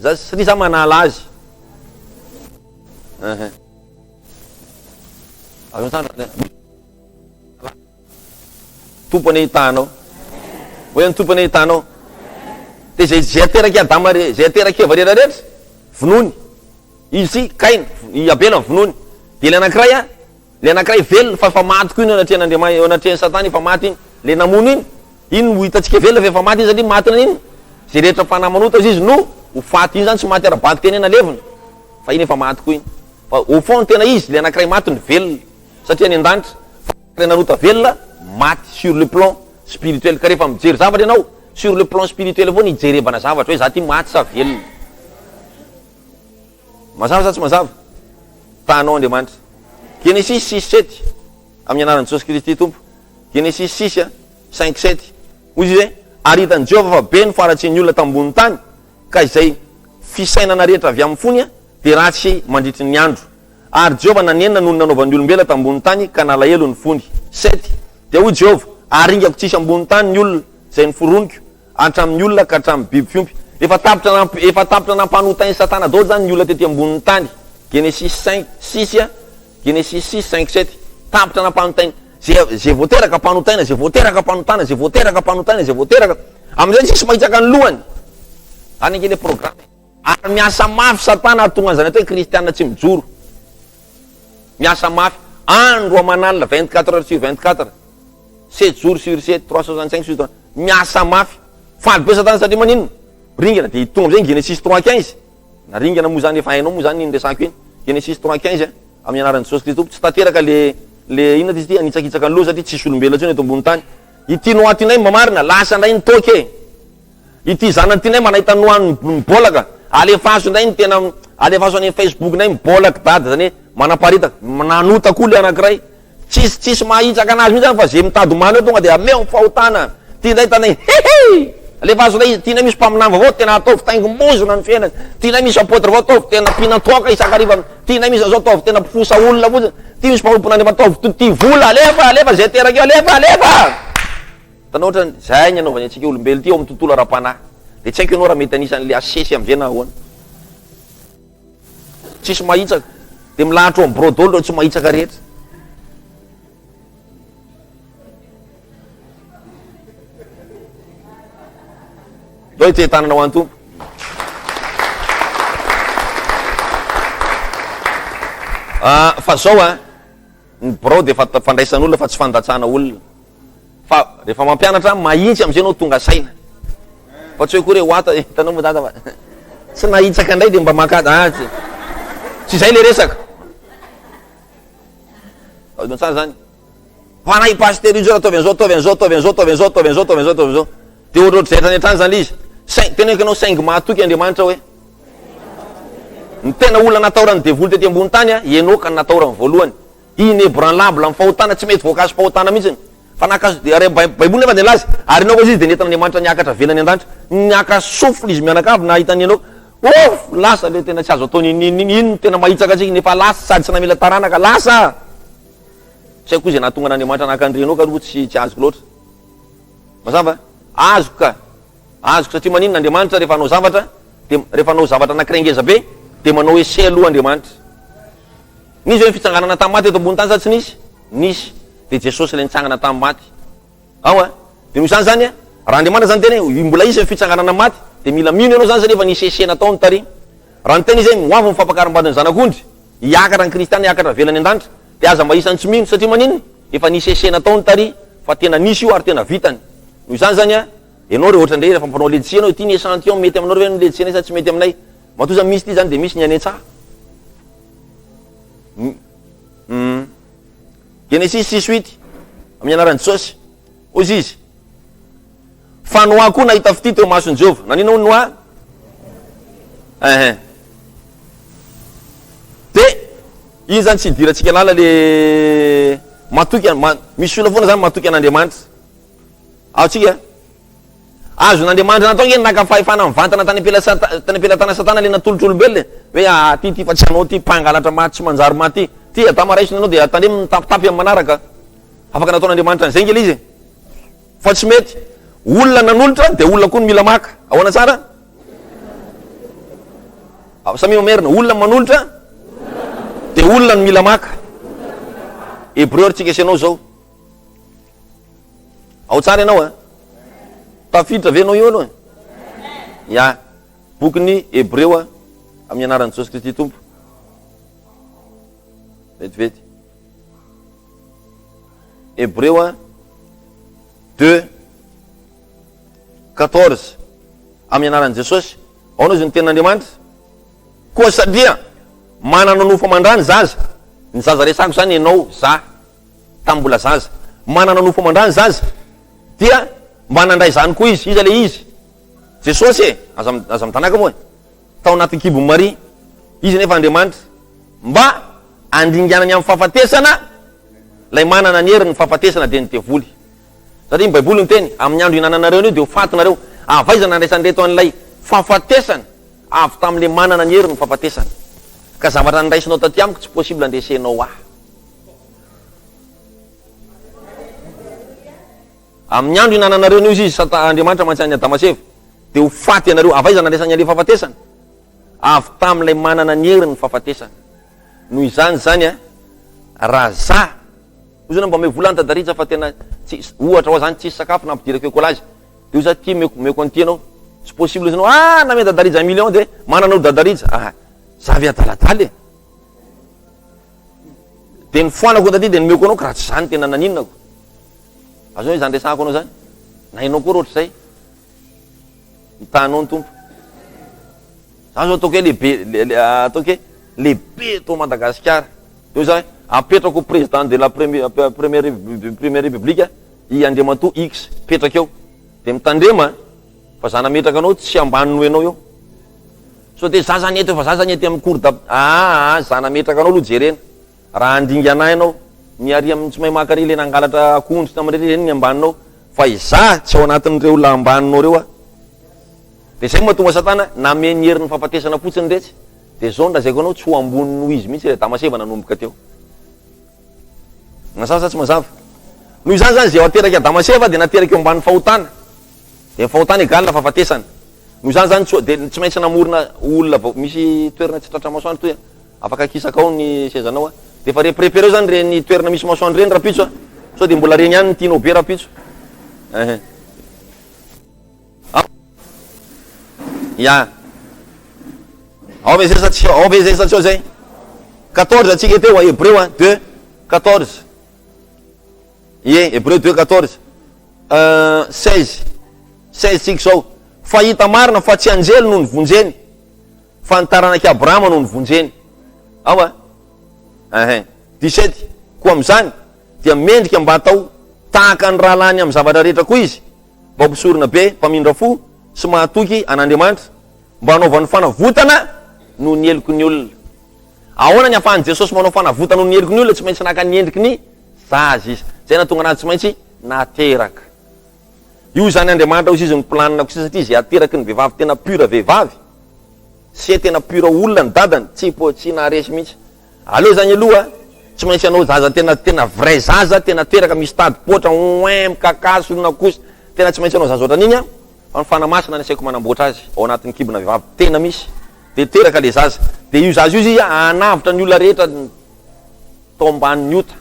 satria za manala azy. Tompony hitanao. Hoe ny tompony hitanao. De zay ateraky Adama zay ateraky Eva rehetra vonony. Izy Kaina, i Abela vonony. De le anankiray velona fa maty koa iny anatrehany anatrehany Satana efa maty iny. Le namono iny ho hitantsika velona fa efa maty iny satria maty na iny. Zay rehetra fanamanota izy no ho faty iny zany tsy maty ara-baty tena ena levona. Fa iny efa maty koa iny. Fa au fond tena izy le anankiray maty ny velona satria ny an-danitra. Fa nanota velona maty sur le plan spirituel. Ka rehefa mijery zavatra ianao sur le plan spirituel avao ny ijerebana zavatra hoe za ty maty sa velona. Mazava sa tsy mazava? Tanao Andriamanitra. Genesis 6:7 amin'ny anaran'i Jesosy Kristy tompo. Genesis 6:5-7. Hoy izy hoe ary hitan'i Jehovah fa be ny faratsin'ny olona tambony tany ka izay fisainana rehetra avy amin'ny fony de ratsy mandritry ny andro. Ary Jehovah nanenina noho ny nanaovan'ny olombelona tambony tany ka nalahelo ny fony. 7. dia hoy Jehovah, aringako tsisy ambony tany ny olona zay niforoniko hatramin'ny olona ka hatramin'ny biby fiompy. Efa tapitra nampanotainy Satana daholo zany ny olona tety ambony tany. Genesis 5:6 Genesis 6:5-7 tapitra nampanotainy zay voateraka mpanotaina, zay voateraka mpanotana, zay voateraka mpanotana, zay voateraka amin'izay tsisy mahitsaka ny lohany. Any ange le programme ary miasa mafy Satana tonga zany atao hoe kristianina tsy mijoro, miasa mafy andro aman'alina 24 heures sur 24 7 jours sur 7 365 sur 3 miasa mafy faly be Satana satria manino ringana dia tonga am'izay Genesis 3:15 na ringana moa zany efa hainao moa zany iny resako iny Genesis 3:15 amin'ny anaran'i Jesosy Kristy tsy tanteraka le inona izy ty anitsakitsaka ny loha satria tsisy olombelona tsony eto ambony tany. Ity noatinay mamarina lasa ndray ny toke, ity zanany ty nay manahita noany mibolaka alefaso ndray ny tena alefaso any Facebook nay mibolaka dady zany manaparitaka nanotaka olo anankiray tsisy mahitsaka anazy mihitsy zany fa zay mitady mano eo tonga dia ameo ny fahotana ty ndray tanay hehe alefaso nay ty nay misy mpaminava avao tena ataovy taingom-bozona ny fiainany, ty nay misy apôtre avao ataovy tena mpinatoka isakariva, ty nay misy azao ataovy tena mpifosa olona fotsiny, ty misy mpanompon'Andriamanitra ataovy ty vola alefa zay teraka eo alefa tanao ohatrany zay ny anaovany antsika olombelo ty eo amin'ny tontolo ara-panahy. De tsy haiko ianao raha mety anisan'le asesy am'izay na ahoana tsisy mahitsaka de milahatra eo amin'ny brodolo reo tsy mahitsaka rehetra. Dao ity tanana ho an'ny tompo. Fa zao ny brod efa fandraisan'olona fa tsy fandatsana olona, fa rehefa mampianatra mahitsy am'izay anao tonga saina, fa tsy hoe koa re hoata hitanao moa dada fa tsy nahitsaka ndray de mba makady tsy zay le resaka tsara zany fa nahy pasteur io zao ataovy an'izao ataovy an'izao ataovy an'izao ataovy an'izao ataovy an'izao ataovy an'izao ataovy an'izao de ohatrohatry zay trany an-trany zany le izy tena hoe kanao saingy mahatoky Andriamanitra hoe ny tena olona natahorany devoly tety ambony tany Enoka ny natahorany voalohany, inébranlable amin'ny fahotana tsy mety voankazo fahotana mihitsiny fa nakazo baiboly nefa de lazy ary inao koa izy de nentina Andriamanitra niakatra velany an-danitra niaka sofle izy mianakavy na hitany anao lasa le tena tsy azo atao ino tena mahitsaka atsika nefa lasa sady tsy namila taranaka lasa tsy haiko izay nahatonga n'Andriamanitra nakandrenao ka aloha tsy azoko loatra mazava azoko satria manino n'Andriamanitra rehefa anao zavatra de rehefa anao zavatra anakirengeza be de manao ese aloha Andriamanitra. Nisy hoe fitsanganana tamin'ny maty eto ambony tany sa tsy nisy de Jesosy le nitsangana tamin'ny maty de noho izany zany raha Andriamanitra zany tena mbola izy fitsanganana maty de mila mino ianao zany satria efa nisy esena taony tary raha ny tena izy moavy ny fampakaram-badiny zanak'ondry hiakatra ny kristiana hiakatra velany an-danitra de aza mba isany tsy mino satria manino efa nisy esena taony tary fa tena nisy io ary tena vitany. Noho izany zany ianao re ohatra ndray rehefa mpanao ledsi anao ty ny échantillon mety aminao re ledsi sa tsy mety aminay matoa zany misy ty zany de misy ny anetsa. Genesis 6:8 amin'ny anaran'i Jesosy ozy izy fa Noa koa nahita fity teo mason'i Jehova. Nanina ho Noa de iny zany tsy hidirantsika lala le matoky misy olona foana zany matoky an'Andriamanitra aotsika azon'Andriamanitra natao nge naka fahefana mivantana tany ampelatana Satana le natolotry olombelona hoe ty fa tsy anao ty mpangalatra maty tsy manjary maty ty atamaraisina anao de atandre mitapitapy amin'ny manaraka afaka nataon'Andriamanitra an'izay nge le izy fa tsy mety olona nanolotra de olona koa ny mila maka ahoana tsara samy mamerina olona manolotra de olona ny mila maka. Hébreu tsika asianao zao ao tsara ianao tafiditra venao io aloha ya bokyny Hébreu amin'ny anaran'i Jesosy Kristy tompo vetivety Hébreu 2:14 amin'ny anaran'i Jesosy ao no izy ny tenan'Andriamanitra koa satria manana nofo aman-drany zaza ny zaza resako zany ianao za tamin'ny mbola zaza manana nofo aman-drany zaza dia mba nandray zany koa izy le izy Jesosy aza mitanaka moa tao anaty kibon'ny Maria izy nefa Andriamanitra mba andinganany amin'ny fahafatesana lay manana ny herin'ny fahafatesana de ny devoly satria ny baiboly ny teny amin'ny andro inananareo io de ho fatinareo avaiza nandraisan'reto an'ilay fahafatesana avy tamin'le manana ny herin'ny fahafatesana ka zavatra niraisinao taty amiko tsy possible andresenao amin'ny andro inananareo no izy Andriamanitra mantsy Damaseva dia ho faty ianareo. Avaiza nandraisany le fahafatesana? Avy tamin'ilay manana ny hery ny fahafatesana. Noho izany zany raha za ozana mba mevolany Tadaritsa fa tena ohatra ho zany tsisy sakafo nampidirako ekolazy dia za ty meko an'ity anao, tsy possible izy anao name Dadaritsa million dia mananao Dadaritsa zavy adaladala dia ny foanako taty dia nomeko anao ka raha tsy zany tena naninako. Azo hoe zany resahako anao zany na hainao koa roatra zay hitanao ny tompo. Za zao ataoko hoe lehibe to Madagasikara eo za apetrako président de la première république i Andriamatoa X petraka eo dia mitandrema fa za nametraka anao tsy ambanino enao eo so dia za zany eto fa za zany ety amin'ny cour za nametraka anao aloha jerena raha andingy anay anao miary amin'ny tsy mahay makary le nangalatra akondro tamin'ireny ny ambaninao fa iza tsy ao anatin'ireo la ambaninao reo dia zay mahatonga Satana name ny herin'ny fahafatesana fotsiny retsy dia zao ndrazaiko anao tsy ho ambony noho izy mihitsy le Damaseva nanomboka teo. Nasasa tsy mazava noho izany zany zay ao ateraky Damaseva dia nateraky eo ambany fahotana dia fahotana egal fahafatesana. Noho izany zany dia tsy maintsy namorona olona misy toerana tsy tratra masoandro toy afaka kisaka ao ny sezanao dia fa reprepere zany reny toerana misy masoandro reny rapitso so dia mbola reny ihany ny tianao be rapitso ya ao ve zay sa tsy ao zay 14 atsika teo Hébreu 2 14 Hébreu 2 14 16 tsika zao fa hita marina fa tsy anjely no nivonjeny fa ny taranaki Abrahama no nivonjeny ao 17 koa amin'izany dia mendrika mba atao tahaka ny raha lany amin'ny zavatra rehetra koa izy mba mpisorona be mpamindra fo sy mahatoky an'Andriamanitra mba anaovan'ny fanavotana no ny heliko ny olona. Ahoana ny ahafahan'i Jesosy manao fanavotana no ny heliko ny olona tsy maintsy naka ny endriky ny zaza izy zay natonga anazy tsy maintsy nateraka io zany Andriamanitra izy ny planina kosa satria izy ateraky ny vehivavy tena pura vehivavy sy tena pura olona ny dadany tsy naharesy mihitsy. Aleo zany aloha tsy maintsy anao zaza tena vrai zaza tena teraka misy tady potra mikakaso na kosa tena tsy maintsy anao zaza ohatran'iny fa ny fanamasina ny asaiko manamboatra azy ao anatin'ny kibona vehivavy tena misy dia teraka le zaza dia io zaza io izy anavitra ny olona rehetra tao ambanin'ny ota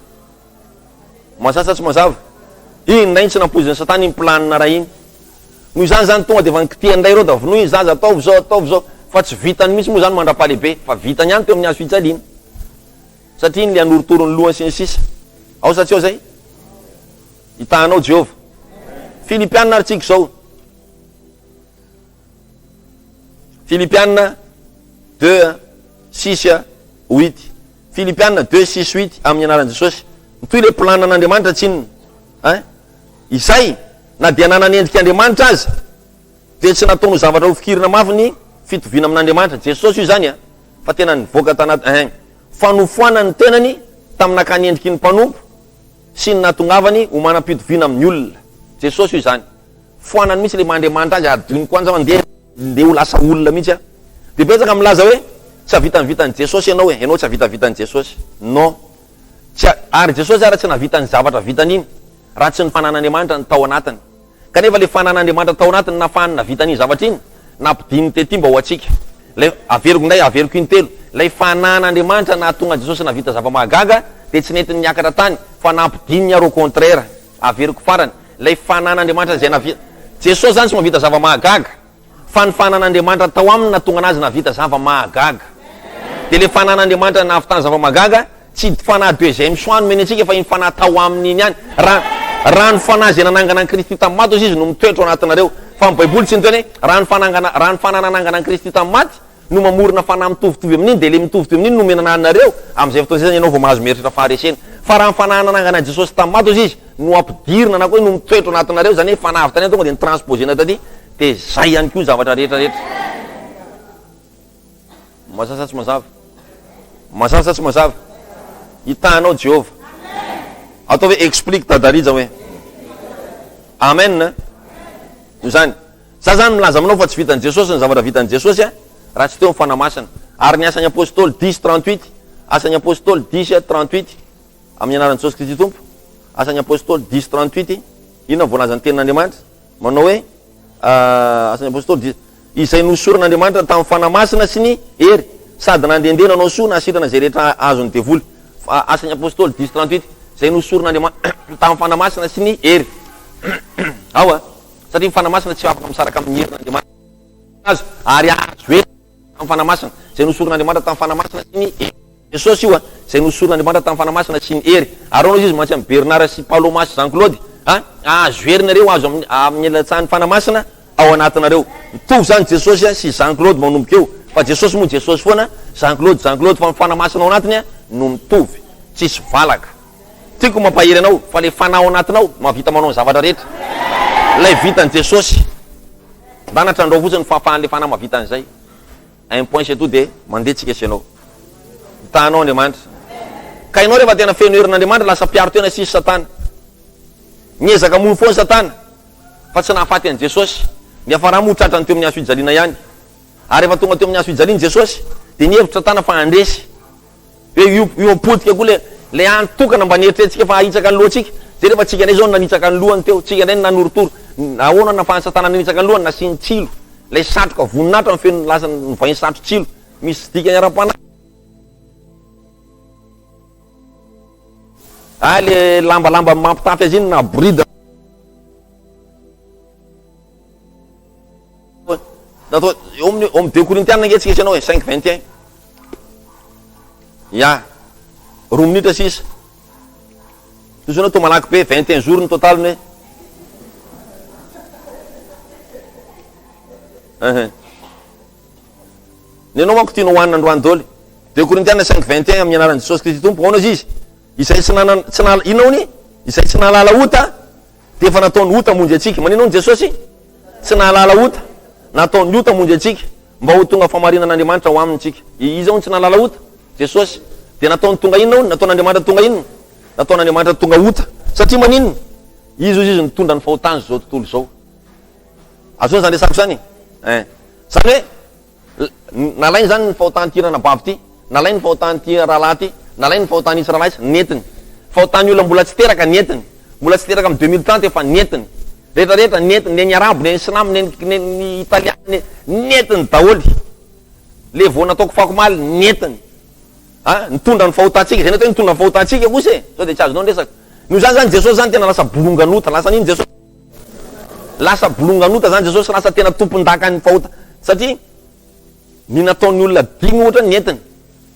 masasa tsy mazava iny ndray tsy nampoziny Satana iny planina raha iny. Noho izany zany tonga dia efa nikitian'indray reo da vonoy izy zaza ataovy zao fa tsy vitany mihitsy moa zany mandra-pahalehibe fa vitany ihany teo amin'ny hazo fijaliana satria iny le anoritoro ny lohany sy ny sisa ao sa tsy ao zay hitanao Jehova. Filipianina aritsika zao Filipianina 2 6 8 Filipianina 2 6 8 amin'ny anaran'i Jesosy mitoy le planina an'Andriamanitra tsy inona izay na dia nananendrika Andriamanitra azy dia tsy nataonao zavatra ho fikirina mafy ny fitoviana amin'Andriamanitra. Jesosy io zany fa tena nivoaka tanaty fanofoana ny tenany tamin'nakany endriky ny mpanompo sy ny natongavany ho manam-pitoviana amin'ny olona. Jesosy io zany foanany mihitsy le Andriamanitra azy adiny koa anza mandeha ho lasa olona mihitsy dia betsaka milaza hoe tsy havitany Jesosy ianao ianao tsy havitany Jesosy non ary Jesosy ara tsy navitany zavatra vitan'iny raha tsy ny fanan'Andriamanitra ny tao anatiny kanefa le fanan'Andriamanitra tao anatiny nafahany navitan'iny zavatra iny nampidiny tety mba ho atsika lay averiko indray averiko intelo lay fanan'Andriamanitra nahatonga Jesosy navita zava-mahagaga dia tsy nentiny niakatra tany fa nampidiny ary au contraire averiko farany lay fanan'Andriamanitra zay navita Jesosy zany tsy mavita zava-mahagaga fa ny fanan'Andriamanitra tao aminy natonga anazy navita zava-mahagaga dia le fanan'Andriamanitra nahavitany zava-mahagaga tsy fanahy deuxième soany meny antsika fa iny fanahy tao aminy iny ihany raha ny fanahy zay nanangana ny Kristy tamin'ny maty izy no mitoetra ao anatinareo fa ny Baiboly tsy niteny raha ny fanahy nanangana ny Kristy tamin'ny maty no mamorona fanahy mitovitovy amin'iny dia le mitovitovy amin'iny no menana anareo amin'izay fotoana zay zany ianao vao mahazo meritritra faharesena fa raha ny fanahy nanangana Jesosy tamin'ny maty izy no ampidirina na koa no mitoetra ao anatinareo zany hoe fanahy avy tany tonga dia nitransposena taty dia zay ihany koa zavatra rehetrarehetra. Masasa tsy mazava hitanao Jehova atao hoe explique Tadaritsa hoe amen io zany za zany milaza aminao fa tsy vitan'i Jesosy ny zavatra vitan'i Jesosy raha tsy teo ny fanamasana ary ny asan'ny apôstôly 10:38 asan'ny apôstôly 10:38 amin'ny anaran'i Jesosy Kristy tompo asan'ny apôstôly 10:38 inona voalazany tenin'Andriamanitra manao hoe asan'ny apôstôly izay nosoron'Andriamanitra tamin'ny fanamasina sy ny hery sady nandehandeha nanao soa nasirana zay rehetra azony devoly. Asan'ny apôstôly 10:38 izay nosoron'Andriamanitra tamin'ny fanamasina sy ny hery ao satria ny fanamasina tsy afaka misaraka amin'ny herin'Andriamanitra azo ary azo hoe tamin'ny fanamasina izay nosoron'Andriamanitra tamin'ny fanamasina sy ny hery. Jesosy io izay nosoron'Andriamanitra tamin'ny fanamasina sy ny hery. Ary anao izy mantsy amin'ny Bernard sy Paloma sy Jean-Claude azo herinareo azo amin'ny elatsahan'ny fanamasina ao anatinareo. Mitovy zany Jesosy sy Jean-Claude manomboka eo, fa Jesosy moa Jesosy foana, Jean-Claude fa ny fanamasina ao anatiny no mitovy, tsisy valaka. Tiako mampahery anao fa le fanao anatinao mahavita manao ny zavatra rehetra. Lay vitan'ny Jesosy mbanatra andreo fotsiny fahafahan'le fanahy mahavita an'izay. Un point c'est tout de mandeha tsika sy anao. Tanao Andriamanitra. Ka ianao rehefa tena feno herin'Andriamanitra lasa mpiaro tena sisy Satana. Niezaka mono foana Satana fa tsy nahafaty an' Jesosy. Ny afara moa tratrany teo amin'ny hazo fijaliana ihany. Ary rehefa tonga teo amin'ny hazo fijaliana Jesosy dia nihevitra Satana fa andresy. Hoe io apotika koa le antokana mba nieritreretintsika fa hahitsaka ny lohantsika. Dia rehefa tsika indray zao nanitsaka ny lohany teo, tsika indray nanorotoro. Ahoana nahafahan'ny Satana nanitsaka ny lohany nasiany tsilo. Lay satroka voninahitra ny feno lasa nyvainy satro tsilo. Misy dikany ara-panahy. Le lambalamba mampitafy azy iny na bride. Eo amin'ny 2 Korintiana nge tsika anao 5:21. Ya, roa minitra sisa. Toy to malaky be 21 jours ny totaliny hoe. Nenao manko tianao hoanina androany dôly. 2 Korintiana 5:21 amin'ny anaran'i Jesosy Kristy Tompo. Ahoana izy? Izay tsy inony? Izay tsy nahalala ota dia efa nataony ota monjy atsika. Maninona Jesosy? Tsy nahalala ota, nataony ota monjy atsika mba ho tonga famarinan'Andriamanitra ho amintsika. Izy ao tsy nahalala ota Jesosy dia nataony tonga inona? Nataon'Andriamanitra tonga inona? Nataon'Andriamanitra tonga ota. Satria maninona? Izy nitondra ny fahotany zao tontolo zao. Azony zany resako zany. Zany hoe nalainy zany ny fahotany tirana bavy ty, nalainy ny fahotany ty rahalahy ty, nalainy ny fahotany Israelaitsy netiny. Fahotany olona mbola tsy teraka netiny. Mbola tsy teraka amin'ny 2030 efa netiny. Rehetrarehetra netiny, ny arabo, ny silamo, ny italiany, netiny daholy. Le vao nataoko fako maly netiny. Nitondra ny fahotantsika, zay natao nitondra ny fahotantsika kosa e. Sao dia tsy azonao resaka. Noho zany Jesosy zany tena lasa bolonganota, lasa nino Jesosy? Lasa bolonganota zany Jesosy, lasa tena tompon-daka ny fahotana. Satria ny nataon'ny olona dimy ohatra netiny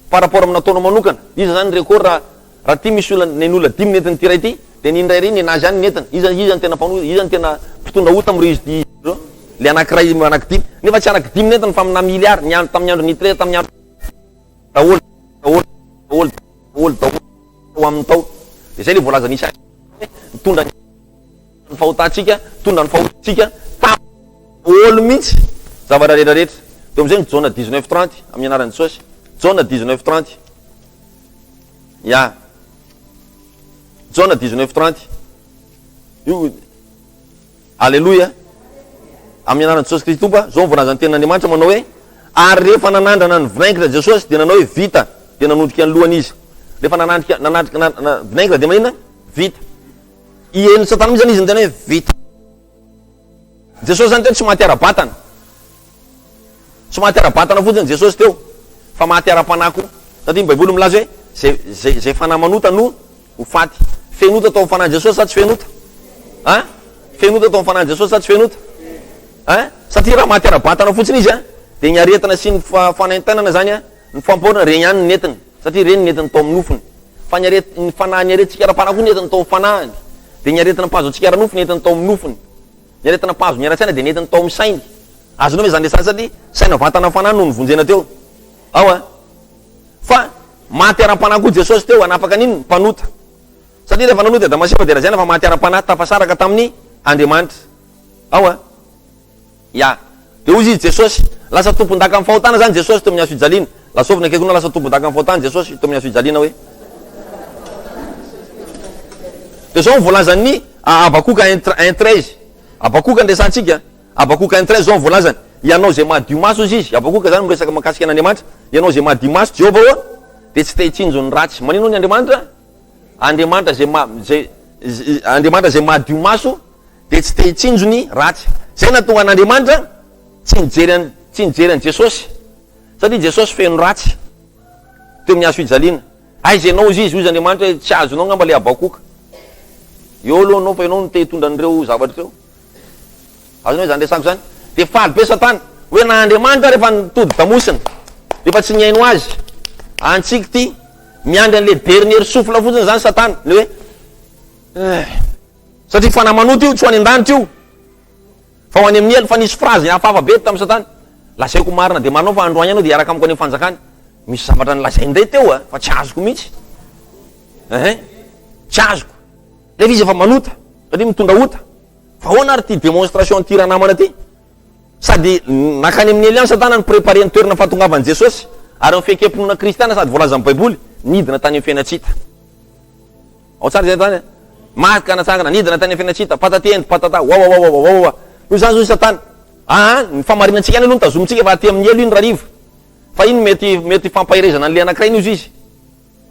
par rapport amin'ny nataonao manokana. Iza zany record raha ty misy olona ny olona dimy netiny ty ray ty, dia ny indray ry ninazy zany netiny. Iza zany tena mpanoa, iza zany tena mpitondra ota amin'ny registre le anankiray anankidimy. Nefa tsy anankidimy netiny fa amina miliary ny tamin'ny andro nitre tamin'ny andro daholo amin'ny tao. Dia zay le voalaza nisy mitondra ny fahotantsika, mitondra ny fahotantsika olo mihitsy zavatra rehetrarehetra. Teo amizay ny Jona 19:30 amin'ny anaran'ny Jesosy. Jona 19:30. Ya. Jona 19:30. Io Alléluia. Amin'ny anaran'ny Jesosy Kristy Tompo, zao voalazany tenin'Andriamanitra manao hoe ary rehefa nanandrana ny vinaingitra Jesosy dia nanao hoe vita, dia nanondrika ny lohany izy. Rehefa nanandrika vinaingitra dia manina vita. Ihen'ny Satana mihitsy zany izy ny tena hoe vita. Jesosy zany teo tsy maty ara-batana. Tsy maty ara-batana fotsiny Jesosy teo, fa maty ara-panahy koa. Satria ny Baiboly milaza hoe zay fanahy manota no ho faty. Fenota tao amin'ny fanahy Jesosy sa tsy fenota? Fenota tao amin'ny fanahy Jesosy sa tsy fenota? Satria raha maty ara-batana fotsiny izy dia ny aretina sy ny fanaintainana zany ny fampahorana reny ihany ny netiny. Satria reny netiny tao amin'ny nofony. Fa ny fanahy ny aretintsika ara-panahy koa netiny tao amin'ny fanahiny. Dia ny aretina mpahazo antsika ara-nofony netiny tao amin'ny nofony. Ny aretina mpahazo ny ara-tsaina dia netiny tao amin'ny sainy. Azonao hoe zany le satria saina vatana fanahy no nivonjena teo. Fa maty ara-panahy koa Jesosy teo, anafaka nino mpanota. Satria rehefa nanota Damaseko dia razana fa maty ara-panahy tafasaraka tamin'ny Andriamanitra. Ya. Dia hoy izy Jesosy lasa tompon-daka amin'ny fahotana zany Jesosy teo amin'ny hazo fijaliana. Lasovina akaiky na lasa tompon-daka amin'ny fahotana Jesosy teo amin'ny hazo fijaliana hoe. Dia zao voalazany Habakuka 1:13. Habakuka andesantsika. Habakuka 1:13 zao voalazany. Ianao zay madio maso izy. Habakuka zany miresaka mahakasika an'Andriamanitra. Ianao zay madio maso Jehova hoe dia tsy te-hitsinjo ny ratsy. Manino ny Andriamanitra? Andriamanitra zay madio maso dia tsy te hitsinjony ratsy. Zay natonga an'Andriamanitra tsy nijery an Jesosy, satria Jesosy feno ratsy teo amin'ny hazo fijaliana. Aizenao izy hoy Andriamanitra hoe tsy azonao ngamba le abakoka, eo aloha anao fa ianao no te hitondra an'ireo zavatra ireo. Azonao zany resako zany. Dia faly be Satana hoe na Andriamanitra rehefa nitody damosina, rehefa tsy niaino azy, antsika ty miandry an'le dernier souffle fotsiny zany Satana, le hoe satria fanamanoto io tsy ho any an-danitra io, fa ho any amin'ny elo. Fa nisy phrase hafahafa be tamin'ny Satana, lazaiko marina dia marinao fa androany ianao dia iaraka amiko any amin'ny fanjakana. Misy zavatra nylazay indray teo fa tsy azoko mihitsy, tsy azoko. Le izy efa manota satria mitondra ota. Fa ahoana ary ty démonstration ty raha namana ty? Sady nakany amin'ny ely any Satana ny préparé ny toerana fahatongavan'i Jesosy, ary ny fihekepinoana kristiana sady voalaza amin'ny baiboly, nidina tany amin'ny fiainatsita. Ao tsara zay tany matika natsangana, nidina tany amin'ny fiainatsita, patateny patata, wawawawawawa. Io zany zao Satana. Ny famarinantsika any aloha nitazomintsika fa aty amin'ny elo iny rariva. Fa iny mety fampahirezana an'le anankiray iny izy izy.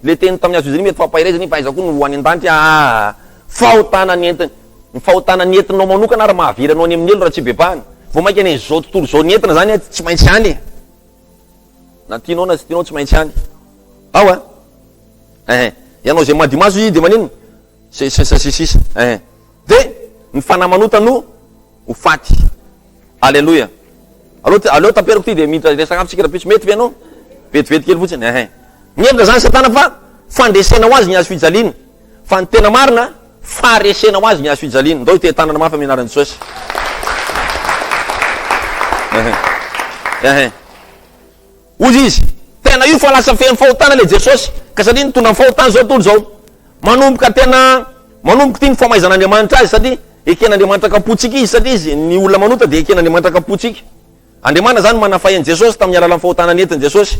Le teny tamin'ny hazo izy mety fampahirezana, fa aiza koa no ho any an-danitra. Fahotana ny entiny. Ny fahotana ny entinao manokana ary mahaviranao any amin'ny elo raha tsy bebahana. Vao maika any zao tontolo zao ny entina zany tsy maintsy any. Na tianao na tsy tianao tsy maintsy any. Ao ianao zay madimaso izy dia manino? Sisa. Dia ny fanamanota no ho faty. Alleluia. Aleo taperako ty dia miditra resaka amitsika rapitsy mety ianao? Vetivety kely fotsiny. Miendra zany Satana fa fandresena ho azy ny hazo fijaliana. Fa ny tena marina faresena ho azy ny hazo fijaliana. Ndao ite tanana mafy amin'ny anaran'i Jesosy. Ozy izy tena io fa lasa feno fahotana le Jesosy, ka satria nitondra ny fahotana zao tontolo zao. Manomboka ty ny famaizan'Andriamanitra azy, satria eken'Andriamanitra kapotsika izy, satria izy ny olona manota dia eken'Andriamanitra kapotsika. Andriamanitra zany manafahen'i Jesosy tamin'ny alalan'ny fahotana nentin'i Jesosy.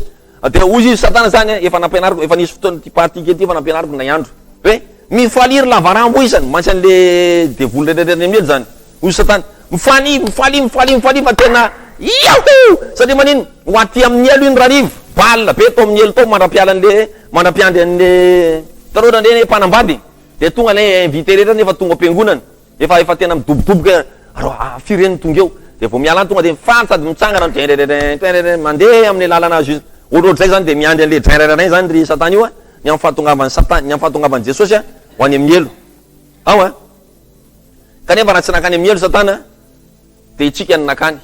Dia ozy izy Satana zany efa nampianariko, efa nisy fotoana ty party efa nampianariko nay andro hoe mifaliry lavarambo izany mantsy an'le devoly rehetrarehetra amin'ny elo zany. Ozy Satana mifaly fa tena yaho, satria manino ho aty amin'ny elo iny rariva, balina be to amin'ny elo to mandrapiandry an'le tarora ndreny mpanambady. Dia tonga le invité rehetra nefa tonga am-piangonana, efa tena midobodoboka firen'ny tonga eo. Dia vao miala any tonga dia mifaly sady mitsangana mandeha amin'ny lalana azy. Ohatrohatry zay zany dia miandry an'le drairairay zany ry Satana io ny amin'ny fahatongavan'ny Satana, ny amin'ny fahatongavan'i Jesosy ho any amin'ny elo. Ao kanefa raha tsy nakany amin'ny elo Satana dia itsika ny nakany.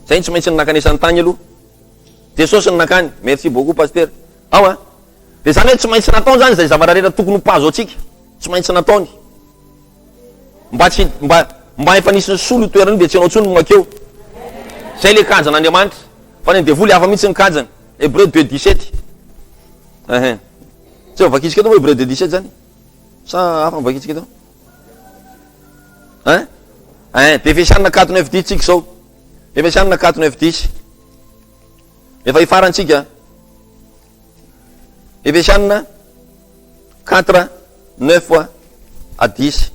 Zay tsy maintsy ny nakanesany tany aloha. Jesosy ny nakany. Merci beaucoup pasteur. Ao dia zany hoe tsy maintsy nataony zany zay zavatra rehetra tokony hompazo atsika, tsy maintsy nataony. Mba efa nisy ny solo toerana dia tsy anao tsony makeo. Zay le kajan'Andriamanitra. Fa ny devoly hafa mihitsy ny kajany. Hébreu 2:17. Tsy vakitsika tao Hébreu 2:17 zany. Sa hafa vakitsika tao? Dia Efesianina 4:9-10 tsika zao. Efesianina 4:9-10. Efa ifarantsika. Efesianina 4:9-10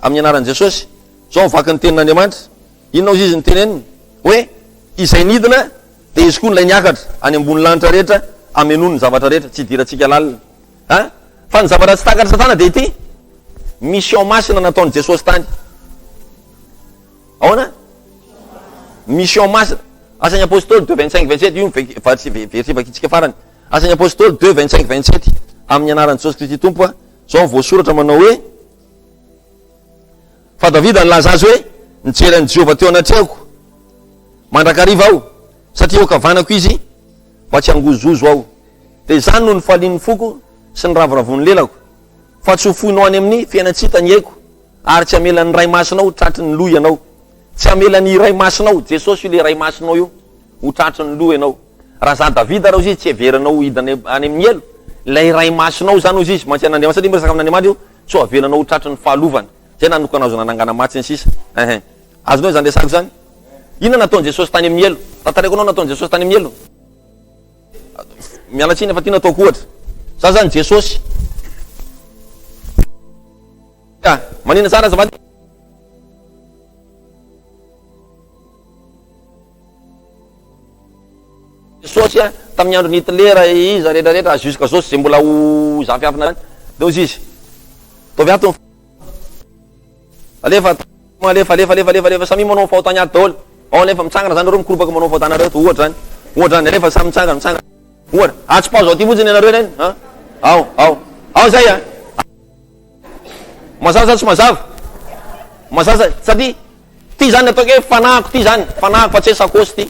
amin'ny anaran'i Jesosy. Zao mivaky ny tenin'Andriamanitra. Inona izy ny teneniny? Hoe izay nidina dia izy koa nilay niakatra any ambony lanitra rehetra, amenony ny zavatra rehetra, tsy hidirantsika lalina. Fa ny zavatra tsy takatra Satana dia ity mission masina nataon'i Jesosy tany. Ahoana? Mission masina. Asan'ny apôstôly 2:25-27 io verset vakitsika farany. Asan'ny apôstôly 2:25-27 amin'ny anaran'i Jesosy Kristy Tompo. Zao voasoratra manao hoe fa Davida nilaza azy hoe nijery an'i Jehovah teo anatrehako mandrakariva aho, satria eo kavanako izy mba tsy hangozozo aho. Dia zany no ny falian'ny foko sy ny ravoravon'ny lelako, fa tsy ho fohinao any amin'ny fiainatsita ny haiko, ary tsy hamelan'ny ray masinao tratry ny loha ianao. Tsy hamelan'ny ray masinao, Jesosy io le ray masinao io ho tratry ny loha ianao. Raha za Davida raha izy tsy heveranao hidany any amin'ny elo, lay ray masinao zany ozy izy mantsy an'Andriamanitra, satria miresaka amin'Andriamanitra io tsy ho avelanao ho tratry ny fahalovana. Zay nanokana azo nanangana matsy ny sisa. Azonao zany resako zany. Inona nataon'i Jesosy tany amin'ny elo? Tantareko anao nataon'i Jesosy tany amin'ny elo. Mialatsiny efa tia nataoko ohatra. Za zany Jesosy. Manina tsara azafady. Jesosy tamin'ny andro Hitler iza rehetrarehetra jusqu'à zao zay mbola ho zafiafina zany. Dia ozy izy. Tovy ato alefa samy manao fahotana daholo. Ao nefa mitsangana zany nareo mikorobaka manao fahotana reto ohatra zany alefa samy mitsangana ohatra atsipao zao ty fotsiny anareo reny ao zay mazava tsy mazava satria ty zany ataoko hoe fanahiko ty zany fanahiko fa tsy sakosy ty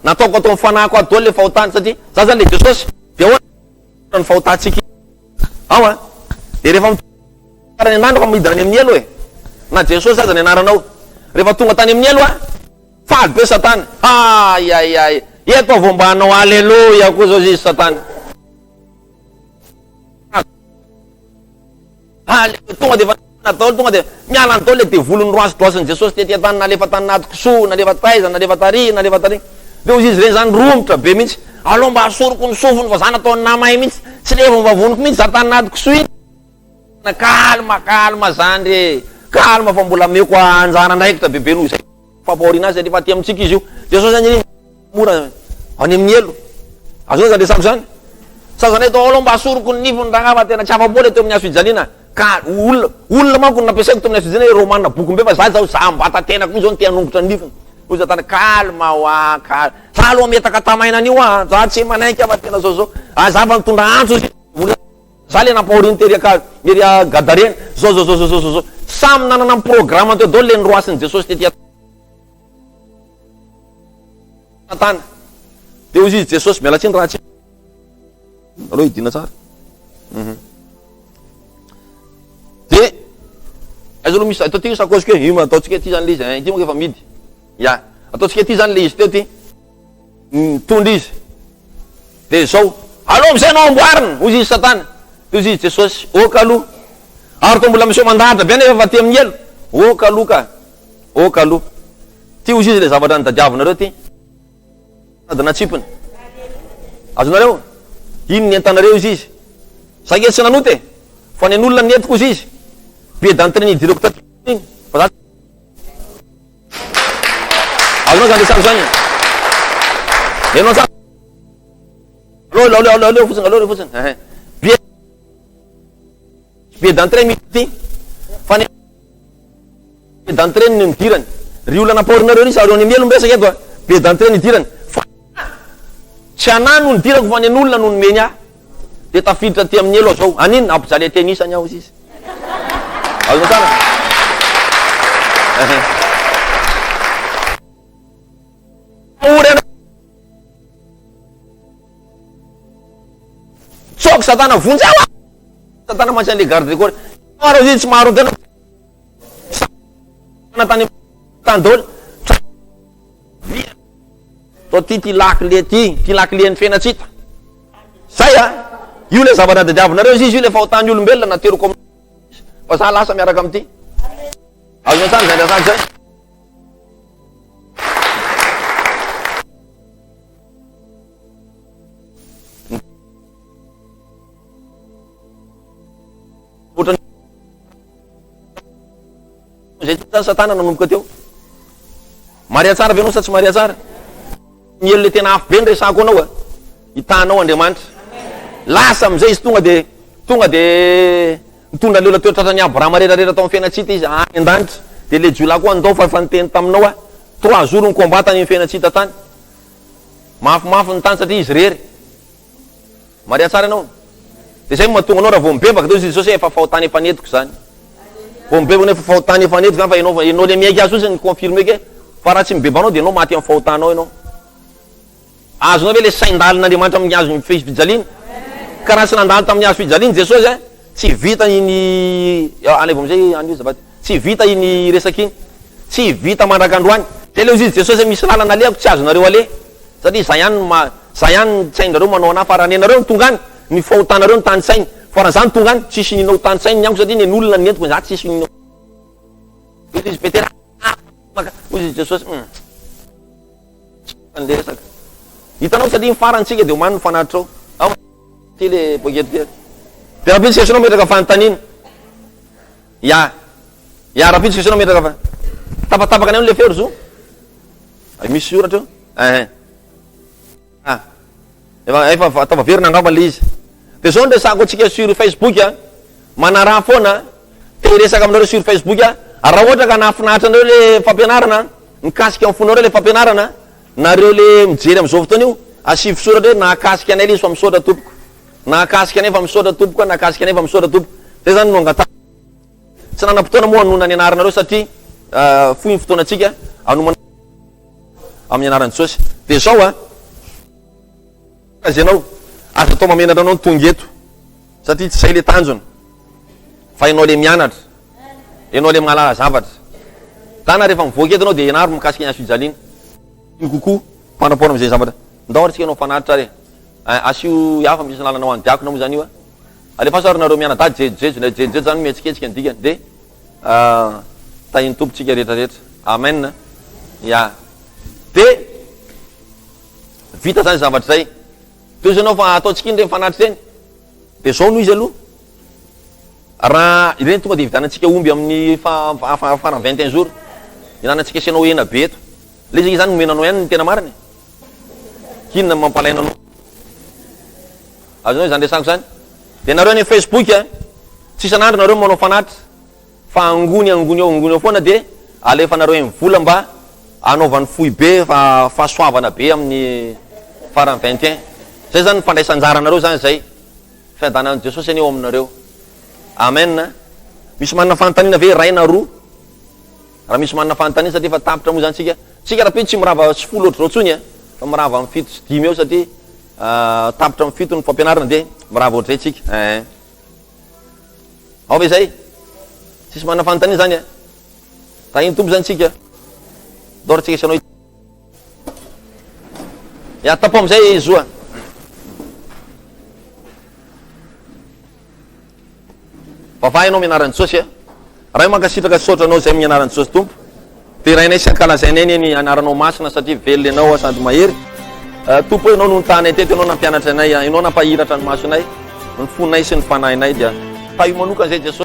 nataoko atao fanahiko ato daholo le fahotana satria za zany le Jesosy de ahoana ny fahotantsika de rehefa karany anandro fa midina any amin'ny elo na Jesosy aza ny anaranao rehefa tonga tany amin'ny elo faly be Satana ayayay eto avao mba hanao alleluia koa zao izy Satana tonga de nataolo tonga de miala ny daholo le volony roasidroasiny Jesosy tety tany nalefa tany naty kisoa nalefa taiza nalefa tary de ozy izy reny zany romotra be mihitsy aloha mba asoroko ny sofiny fa zany ataony namay mihitsy tsy lefa mba voniko mihitsy za tany naty kisoa iny kalma zany re kalma fa mbola meko anjara ndraikitra bebe noho zay fampahorina azy rehefa aty amintsika izy io Jesosy zany mora any amin'ny elo azony zany resako zany sazanay to aloha mba asoroko ny nifiny ragnafa tena tsy afa-bola teo amin'ny hazo fijaliana ka olona manko nampiasaiko teo amin'ny hazo fijaliana romanina boky be fa za zao za mbata tena koa zao ny tianongotra ny nifiny ozy atany kalma za aloha metaka tamaina an'io za tsy manaiky afa tena zao za fa mitondra antso za le nampahoriny tery gadarena zao samy nanana programme teo daholo le nyroasiny Jesosy tety tana de ozy izy Jesosy miala tsiny raha tsy aloha idina tsara de aiza aloha misy ataotsika sakosy ke ataotsika ty zany le izy ty moa efa midy ataotsika ty zany le izy teo ty mitondra izy de zao aloha amizay anao amboariny ozy izy Satana de ozy izy Jesosy oka aloha ary to mbola miseho mandahatra be nefa ty amin'ny elo oka aloha ty ozy izy le zavatra nitadiavinareo ty adina tsipiny azonareo iny ny entanareo izy saky tsy nanoty fa ny an'olona ny entiko ozy izy be d'entrée ny direko taty iny fa za azonao zany resako zany enao sa aleo fotsiny be d'entrée misy ty fa ny be d'entrée ny midirany ry olona nampahorinareo ry zareo ny mielo miresaka eto be d'entrée ny dirany tsy anano ny dirako fa ny an'olona no nomeny de tafiditra ty amin'ny elo zao aniny ampijaly tenisany aho izy azonao tsara tsoko Satana vonjy Satana mantsy an'le garde du corps maro izy tsy maro tena tany daholo to ty lakile ty lakile ny fenatsita zay io le zavatra dadiavinareo izy io le fahotany olombelona nateroko fa za lasa miaraka amity azonao tsara zay ndasany zay zay zany Satana nanomboka teo maria tsara ve anao sa tsy maria tsara ny elo le tena afo be ny resako anao hitanao Andriamanitra lasa amizay izy tonga de mitondra le ola toetratrany Abrahama rerarera tao amin'ny fiainatsita izy any an-danitra de le jiola koa andao fa fanteny taminao 3 jours ny combatany ny fiainatsita tany mafimafy ny tany satria izy rery maria tsara anao de zay mahatonga anao raha vao mibebaka de Jesosy efa fahotany efa netiko zany vao mibebaka nefa fahotany efa netiko zany fa enao le miaiky azy ny confirme ke fa raha tsy mibebanao de enao maty amin'ny fahotanao enao azonao ve le saindalin'Andriamanitra amin'ny hazo fijaliana ka raha tsy nandalo tamin'ny hazo fijaliana Jesosy tsy vita iny aleva amizay anio zavaty tsy vita iny resaka iny tsy vita mandraka androany de le izy Jesosy misy lalana aleako tsy azonareo ale satria za ihany tsainareo manao anahy fa raha nenareo ny tonga any ny fahotanareo ny tany sainy fa raha zany tonga any tsisy ninao tany sainy ny anko satria ny olona ny entiko za tsisy ninao izy petera ozy Jesosy le resaka hitanao satria mifarantsika de omany ny fanaritrao ty le pokety kely de rapitsika isanao metraka fanontanina rapitsika isanao metraka tapatapaka any le fero zo misy soratra efa tavaverina angamba le izy de zao ndresako atsika sur Facebook manaraha foana Teresaka aminareo sur Facebook raha ohatra ka nahafinaritra anareo le fampianarana mikasika amin'ny fonareo le fampianarana, nareo le mijery amin'izao fotoana io asivy soratra hoe nahakasika anay le izy fa misaotra tompoko, nahakasika anay fa misaotra tompoko, nahakasika anay fa misaotra tompoko. Zay zany no angata. Tsy nanam-potoana moa hanona ny anaranareo satria fohy ny fotoanantsika anomana amin'ny anaran'i Jesosy. Dia zao azenao azo atao mamenatra anao ny tonga eto satria tsy izay le tanjona fa ianao le mianatra, ianao le mahalala zavatra. Tana rehefa mivoaka eto anao dia ianaro mikasika ny asojaliana iny kokoa mpanapona amin'izay zavatra. Ndao tsika anao fanaritra re asio hafa misy lalana ho an'ny diakona moa zany io alefa sarynareo mianadady jejojejo zany mihetsiketsika ny dikany dia tahiny tompontsika rehetrarehetra. Amen. Ya dia vita zany zavatra zay. Toy izy anao fa ataontsika iny reny fanaritra reny dia zao noho izy aloha raha ireny tonga dia vitanantsika omby amin'ny farany 21 jours inanantsika asianao hena be eto le izy zany omenanao ihany ny tena mariny kinona mampalaina anao azonao zany resako zany. Dia nareo any Facebook tsy isan'andro nareo manao fanaritra fa angony ao foana dia alefa nareo amin'ny vola mba anaovan'ny fohy be fa fahasoavana be amin'ny farany 21. Zay zany fandraisan-jaranareo zany zay fiadanan'i Jesosy aneo aminareo. Amen. Misy manana fanontaniana ve ray na roa? Raha misy manana fanontaniana satria fa tapitra moa zany tsika raha tsy mirava tsy folo ohatry zao tsony fa mirava amin'ny fito sy dimy eo satria tapitra amin'ny fito ny fampianarana dia mirava ohatray tsika. Ao ve zay? Tsisy manana fanontaniana zany tahiny tompo zany tsika dora tsika isanao ya tapo amizay zoa. Vavahinao mianaran'i Jesosy raha mankasitraka sotranao zay mianaran'i Jesosy tompo dia rainay sy ankalazainay ny anaranao masina satria velona ianao sady mahery. Tompo ianao no nitany teto, ianao nampianatra anay, ianao nampahiratra ny masonay, ny fonay sy ny fanahinay dia fa io manokana zay Jesosy.